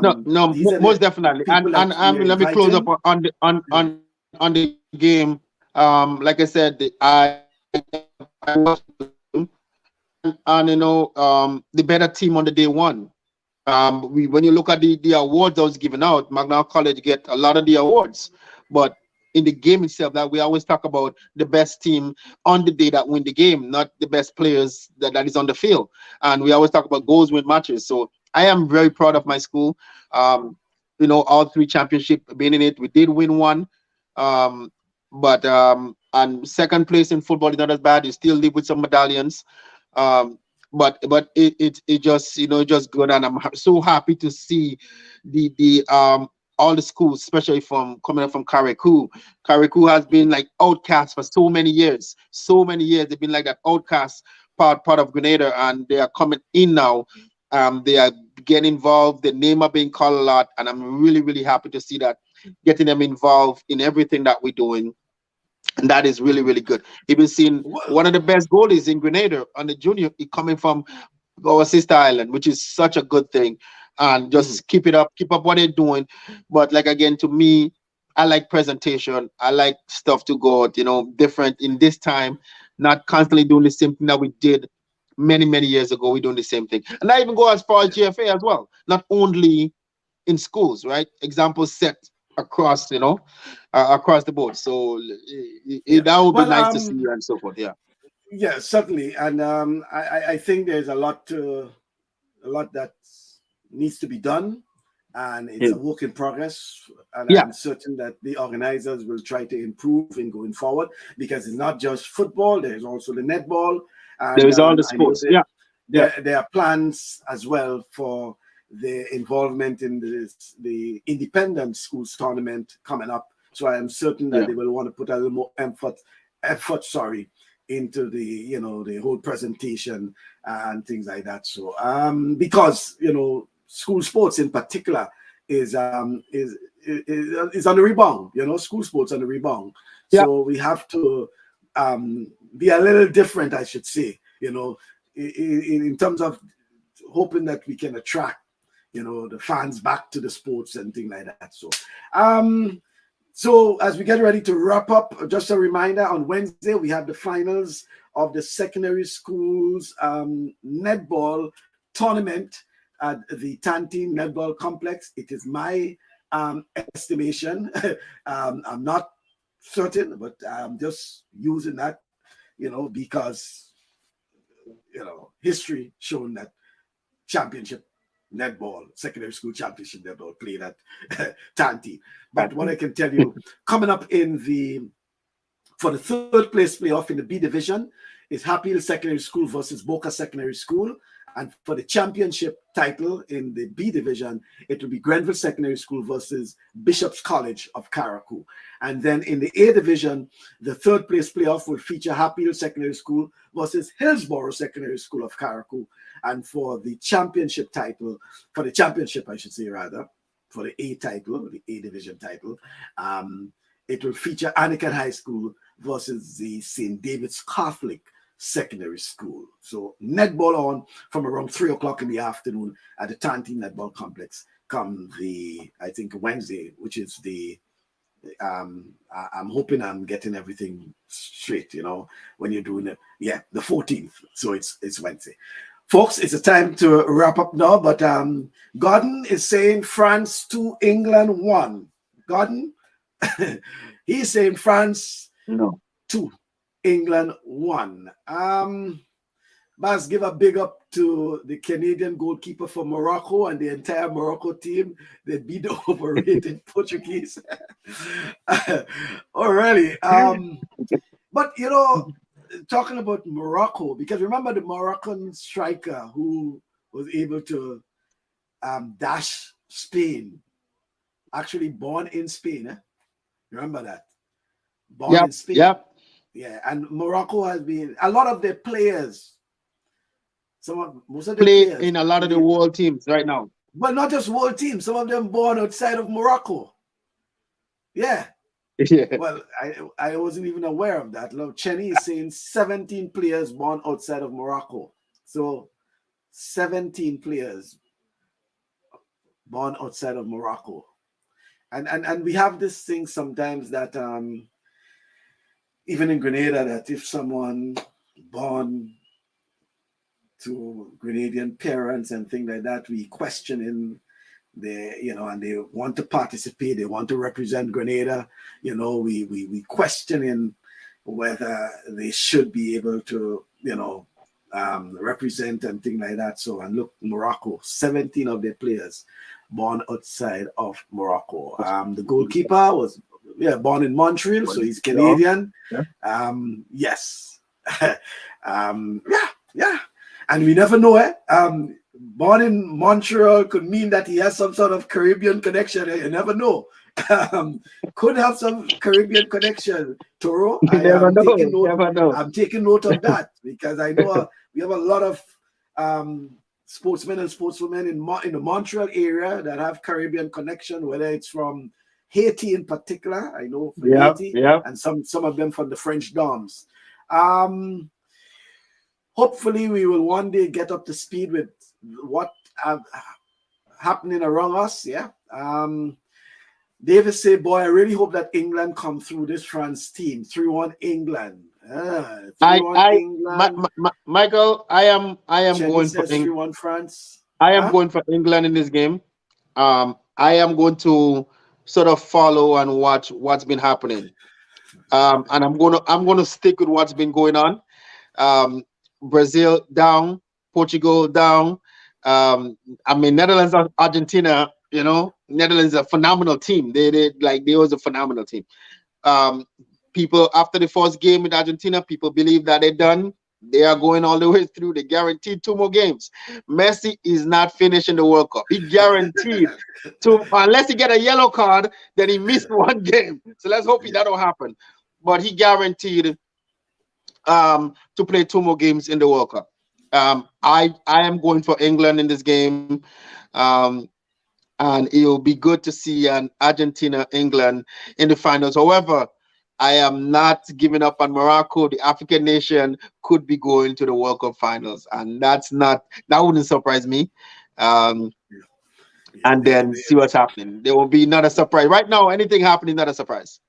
No, these are most the definitely. people And that we are let me close up inviting. on the game. Like I said, I watched and the better team on the day one. When you look at the awards that was given out, Magna College get a lot of the awards, but in the game itself, that we always talk about the best team on the day that win the game, not the best players that is on the field. And we always talk about goals win matches. So I am very proud of my school. All three championship being in it. We did win one, but and second place in football is not as bad. You still live with some medallions. Um, but it just just good, and I'm so happy to see the all the schools, especially from coming up from Karikou. Karikou has been like outcast for so many years. So many years they've been like that outcast part of Grenada, and they are coming in now. They are getting involved. The name are being called a lot, and I'm really really happy to see that, getting them involved in everything that we're doing. And that is really, really good. Even seen Well, one of the best goalies in Grenada on the junior coming from our sister island, which is such a good thing. And just keep it up, keep up what they're doing. But like again, to me, I like presentation. I like stuff to go out, different in this time, not constantly doing the same thing that we did many, many years ago. We're doing the same thing. And I even go as far as GFA as well, not only in schools, right? Examples set across, across the board. So yeah. that would be Well, nice to see and so forth. Yeah. yeah, certainly. And I think there's a lot that needs to be done, and it's Yeah. a work in progress. And Yeah. I'm certain that the organizers will try to improve in going forward, because it's not just football. There's also the netball, There and is all the I know sports. Yeah. Yeah. there are plans as well for the involvement in the independent schools tournament coming up. So I am certain that Yeah. they will want to put a little more effort, into the whole presentation and things like that. So because school sports in particular is on the rebound. School sports on the rebound. Yeah. So we have to be a little different, I should say. In terms of hoping that we can attract the fans back to the sports and things like that. So as we get ready to wrap up, just a reminder, on Wednesday we have the finals of the secondary schools netball tournament at the Tanti Netball Complex. It is my estimation. I'm not certain, but I'm just using that, because history showing that championship netball, secondary school championship netball played at Tanti. But what I can tell you, coming up for the third place playoff in the B division is Happy Hill Secondary School versus Boca Secondary School. And for the championship title in the B division, it will be Grenville Secondary School versus Bishop's College of Carriacou. And then in the A division, the third place playoff will feature Happy Hill Secondary School versus Hillsborough Secondary School of Carriacou. And for the championship title, for the championship, I should say rather, for the A title, the A division title, it will feature Anakin High School versus the St. David's Catholic Secondary School. So netball on from around 3 o'clock in the afternoon at the Tanti Netball Complex come I think Wednesday, which is I'm hoping I'm getting everything straight, when you're doing it. Yeah, the 14th. So it's Wednesday. Folks, it's a time to wrap up now, but Gordon is saying France 2, England 1. Gordon, he's saying France 2, England 1. Baz, give a big up to the Canadian goalkeeper for Morocco and the entire Morocco team. They beat the overrated Portuguese. Already. But, talking about Morocco, because remember the Moroccan striker who was able to dash Spain, actually born in Spain. Remember that? Born in Spain. Yep. Yeah, and Morocco has been a lot of their players. Most of the play players in a lot of the world teams right now. But not just world teams. Some of them born outside of Morocco. Yeah. Yeah. Well, I wasn't even aware of that. Look, Chenny is saying 17 players born outside of Morocco. So 17 players born outside of Morocco. And we have this thing sometimes that even in Grenada, that if someone born to Grenadian parents and things like that, we question in and they want to participate, they want to represent Grenada, we question in whether they should be able to, represent and things like that. So, and look, Morocco, 17 of their players born outside of Morocco. The goalkeeper was born in Montreal, so he's Canadian. Yeah. Yes. Yeah. And we never know, born in Montreal could mean that he has some sort of Caribbean connection. You never know. Could have some Caribbean connection. Toro, Never know. I'm taking note of that because I know we have a lot of sportsmen and sportswomen in the Montreal area that have Caribbean connection, whether it's from Haiti in particular. I know from Haiti, and some of them from the French Doms. Hopefully, we will one day get up to speed with what happening around us. Yeah. David say, boy, I really hope that England come through this France team. 3-1 England. 3-1 England. Michael, I am Jenny going for 3-1 France. I am going for England in this game. I am going to sort of follow and watch what's been happening. And I'm gonna stick with what's been going on. Brazil down, Portugal down. Netherlands, Argentina. Netherlands is a phenomenal team. They was a phenomenal team. People after the first game with Argentina, people believe that they're done. They are going all the way through. They guaranteed 2 more games. Messi is not finishing the World Cup. He guaranteed to, unless he get a yellow card, then he missed 1 game. So let's hope that don't happen. But he guaranteed to play 2 more games in the World Cup. I am going for England in this game. And it will be good to see an Argentina-England in the finals. However, I am not giving up on Morocco. The African nation could be going to the World Cup finals, and that wouldn't surprise me. And then see what's happening. There will be not a surprise. Right now, anything happening, not a surprise.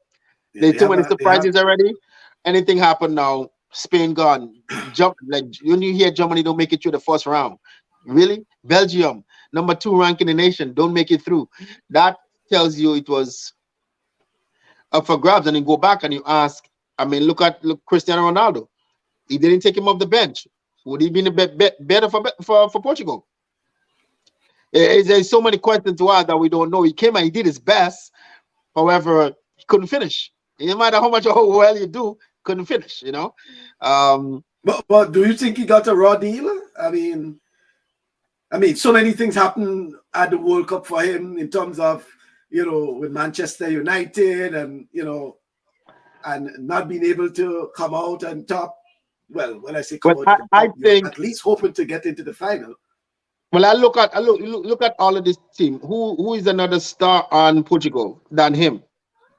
There's too many surprises already. Anything happen now, Spain gone. Like when you hear Germany don't make it through the first round. Really? Belgium, number 2 rank in the nation, don't make it through. That tells you it was up for grabs. And you go back and you ask, look Cristiano Ronaldo. He didn't take him off the bench. Would he be better for Portugal? There's so many questions to ask that we don't know. He came and he did his best. However, he couldn't finish. No matter how much how well you do, couldn't finish. But do you think he got a raw deal? I mean, so many things happen at the World Cup for him in terms of, with Manchester United and, and not being able to come out on top. Well, when I say come But out on I top, you're think, at least hoping to get into the final. well, I look at all of this team. Who is another star on Portugal than him?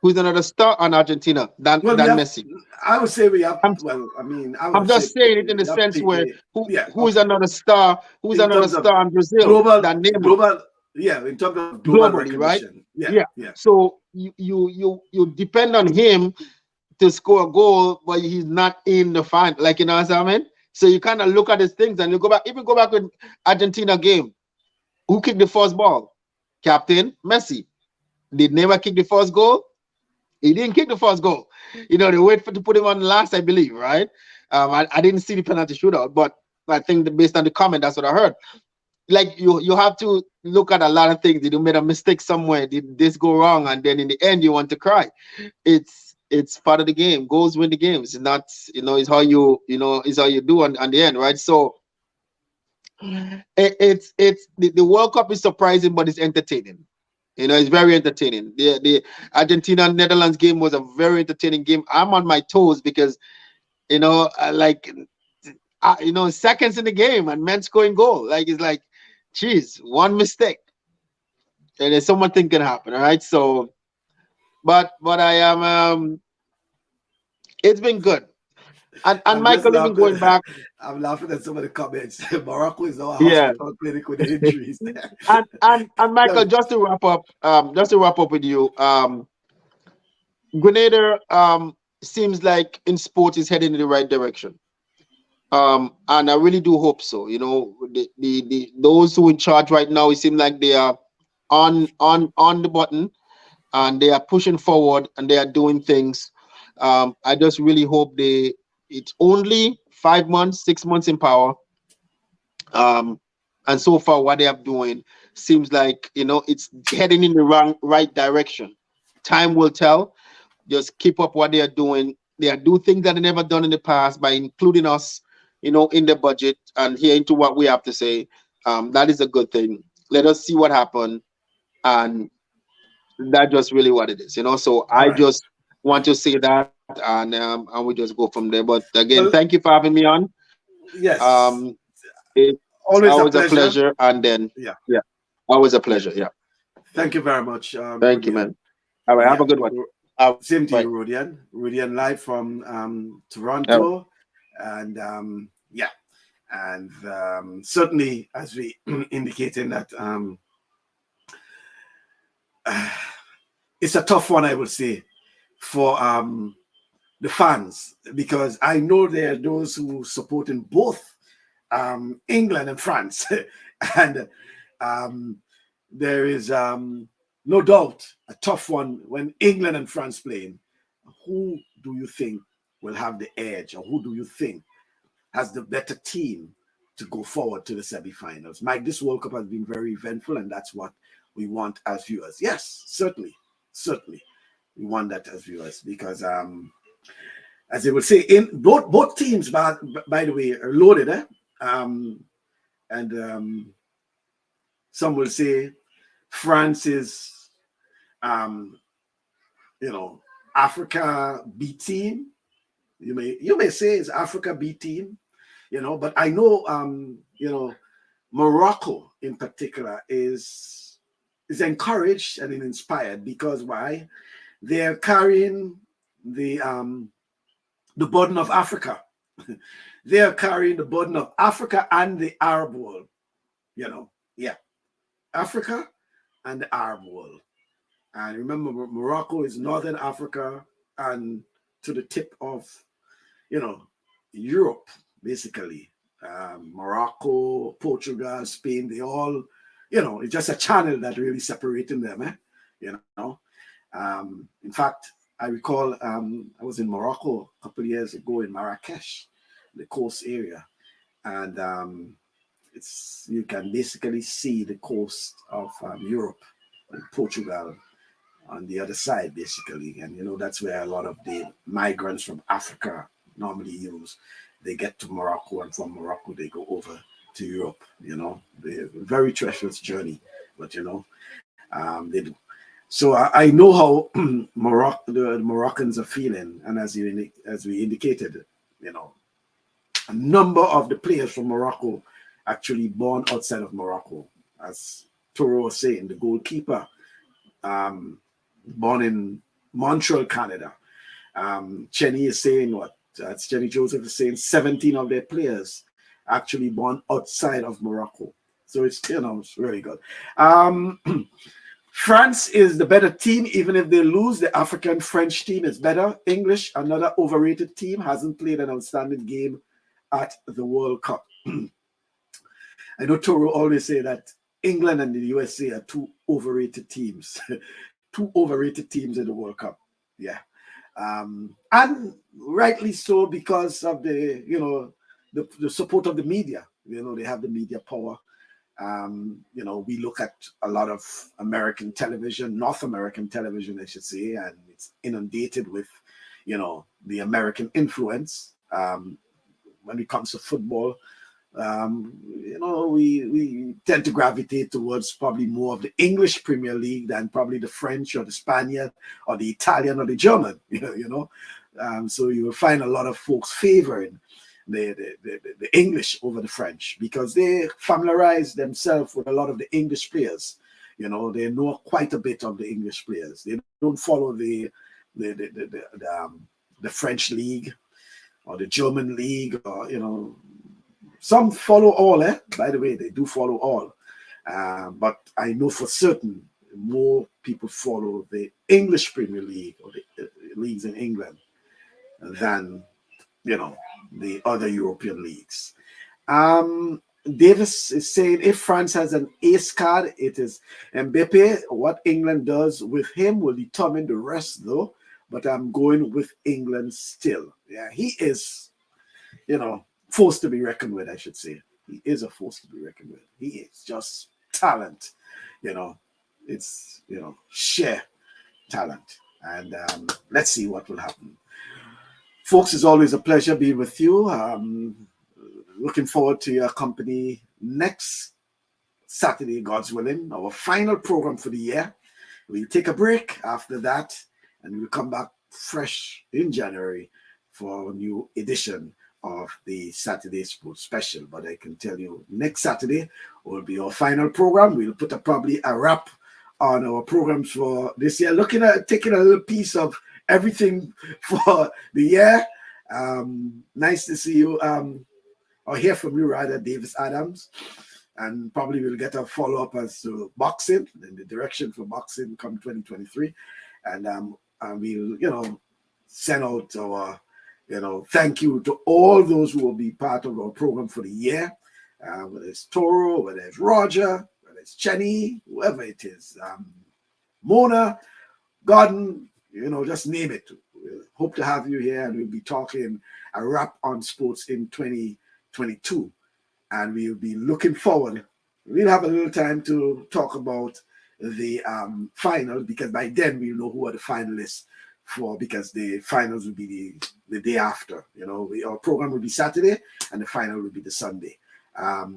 Who is another star on Argentina than Well, Messi? I would say we have, I'm I I'm would say just saying it in the we have to sense take where yeah, who is okay. another star? Who is In another terms of star in Brazil global, than Neymar? global, yeah, in terms of global Globally, right? recognition. Yeah, Yeah. yeah. So you depend on him to score a goal, but he's not in the final. Like, you know what I mean? So you kind of look at his things and you go back. Even go back with Argentina game. Who kicked the first ball? Captain Messi. Did Neymar kick the first goal? He didn't kick the first goal. They wait to put him on last, I believe, right? I didn't see the penalty shootout, but I think that based on the comment, that's what I heard. Like you have to look at a lot of things. Did you made a mistake somewhere? Did this go wrong? And then in the end, you want to cry. It's part of the game. Goals win the games. It's not, it's how it's how you do on the end, right? So it's the World Cup is surprising, but it's entertaining. It's very entertaining. The Argentina Netherlands game was a very entertaining game. I'm on my toes because seconds in the game and men scoring goal. Like, it's like, geez, one mistake and there's so much thing can happen. All right, so but I am. It's been good. And I'm just Michael, even going laughing. back, I'm laughing at some of the comments. Morocco is now a yeah. hospital clinic with the injuries. And Michael, No, just to wrap up with you, Grenada seems like in sport is heading in the right direction. And I really do hope so. The those who in charge right now, it seems like they are on the button and they are pushing forward and they are doing things. I just really hope it's only 5 months, 6 months in power. And so far what they are doing seems like it's heading in the right direction. Time will tell. Just keep up what they are doing. They are do things that they never done in the past by including us, in the budget and hearing to what we have to say. That is a good thing. Let us see what happens, and that's just really what it is. So all I right. just want to say that, and we just go from there. But again, Well, thank you for having me on. yes, Um, it's always a always a pleasure. pleasure, and then Yeah, yeah, always a yeah. pleasure. Yeah, Thank you very much, thank you, Rudian. man. All right, have Yeah, a good one. All same to right. you, Rudian. Rudian live from All right. Toronto, and yeah, and certainly as we indicating that it's a tough one, I would say, for the fans, because I know there are those who support in both England and France, and um, there is no doubt a tough one when England and France playing. Who do you think will have the edge, or who do you think has the better team to go forward to the semi-finals? Mike, this World Cup has been very eventful, and that's what we want as viewers. Yes, certainly, we want that as viewers because as they would say, in both teams, by the way, are loaded, and some will say France is, um, Africa B team. You may say it's Africa B team, but I know, Morocco in particular is encouraged and inspired because why? They're carrying the burden of Africa. They are carrying the burden of Africa and the Arab world. Yeah, Africa and the Arab world. And remember, Morocco is Northern Africa and to the tip of, Europe, basically. Morocco, Portugal, Spain, they all, it's just a channel that really separating them, You know. In fact, I recall I was in Morocco a couple of years ago in Marrakesh, the coast area. And you can basically see the coast of Europe and Portugal on the other side, basically. And, that's where a lot of the migrants from Africa normally use. They get to Morocco, and from Morocco, they go over to Europe, The very treacherous journey, but, they do. So I know how the Moroccans are feeling. And as we indicated, a number of the players from Morocco actually born outside of Morocco. As Toro was saying, the goalkeeper, born in Montreal, Canada. Chenny is saying what? Chenny Joseph is saying 17 of their players actually born outside of Morocco. So it's really good. France is the better team, even if they lose. The African French team is better. English, another overrated team, hasn't played an outstanding game at the World Cup. I know Toro always say that England and the USA are two overrated teams. Two overrated teams in the World Cup. Yeah. And rightly so, because of the support of the media. They have the media power. We look at a lot of American television, North American television, I should say, and it's inundated with, the American influence. When it comes to football, we tend to gravitate towards probably more of the English Premier League than probably the French or the Spaniard or the Italian or the German, so you will find a lot of folks favoring the English over the French because they familiarize themselves with a lot of the English players. They know quite a bit of the English players. They don't follow the French league or the German league, or some follow all. By the way, they do follow all, but I know for certain more people follow the English Premier League or the leagues in England than the other European leagues. Davis is saying if France has an ace card, it is Mbappe. What England does with him will determine the rest, though. But I'm going with England still. Yeah, he is, force to be reckoned with, I should say. He is a force to be reckoned with. He is just talent. It's, sheer talent. And let's see what will happen. Folks, it's always a pleasure being with you. Looking forward to your company next Saturday, God's willing, our final program for the year. We'll take a break after that, and we'll come back fresh in January for a new edition of the Saturday Sports Special. But I can tell you, next Saturday will be our final program. We'll put probably a wrap on our programs for this year, looking at taking a little piece of everything for the year. Nice to see you, or hear from you rather, Davis Adams. And probably we'll get a follow-up as to boxing and the direction for boxing come 2023. And we'll, send out our, thank you to all those who will be part of our program for the year, whether it's Toro, whether it's Roger, whether it's Chenny, whoever it is, Mona, Gordon, just name it. We'll hope to have you here, and we'll be talking a wrap on sports in 2022. And we'll be looking forward. We'll have a little time to talk about the final, because by then we'll know who are the finalists because the finals will be the day after. Our program will be Saturday and the final will be the Sunday.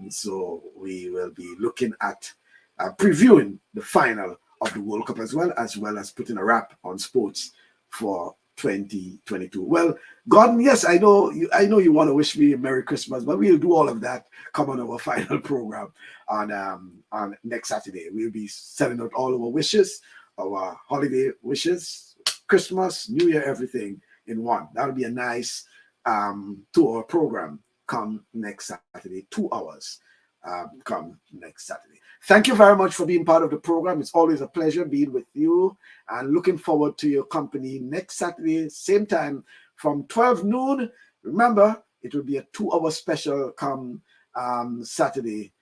So we will be looking at previewing the final of the World Cup as well as putting a wrap on sports for 2022. Well, Gordon, yes, I know you want to wish me a Merry Christmas, but we'll do all of that come on our final program on next Saturday. We'll be sending out all our wishes, our holiday wishes, Christmas, New Year, everything in one. That'll be a nice 2-hour program come next Saturday, 2 hours come next Saturday. Thank you very much for being part of the program. It's always a pleasure being with you, and looking forward to your company next Saturday, same time from 12 noon. Remember, it will be a 2-hour special come Saturday,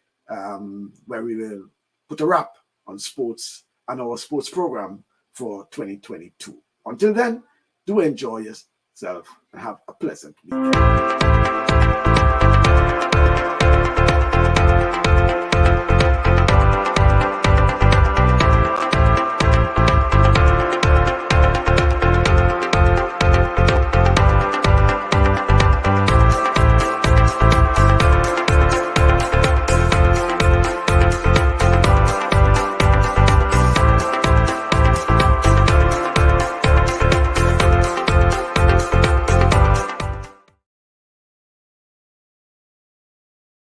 where we will put a wrap on sports and our sports program for 2022. Until then, do enjoy yourself and have a pleasant week.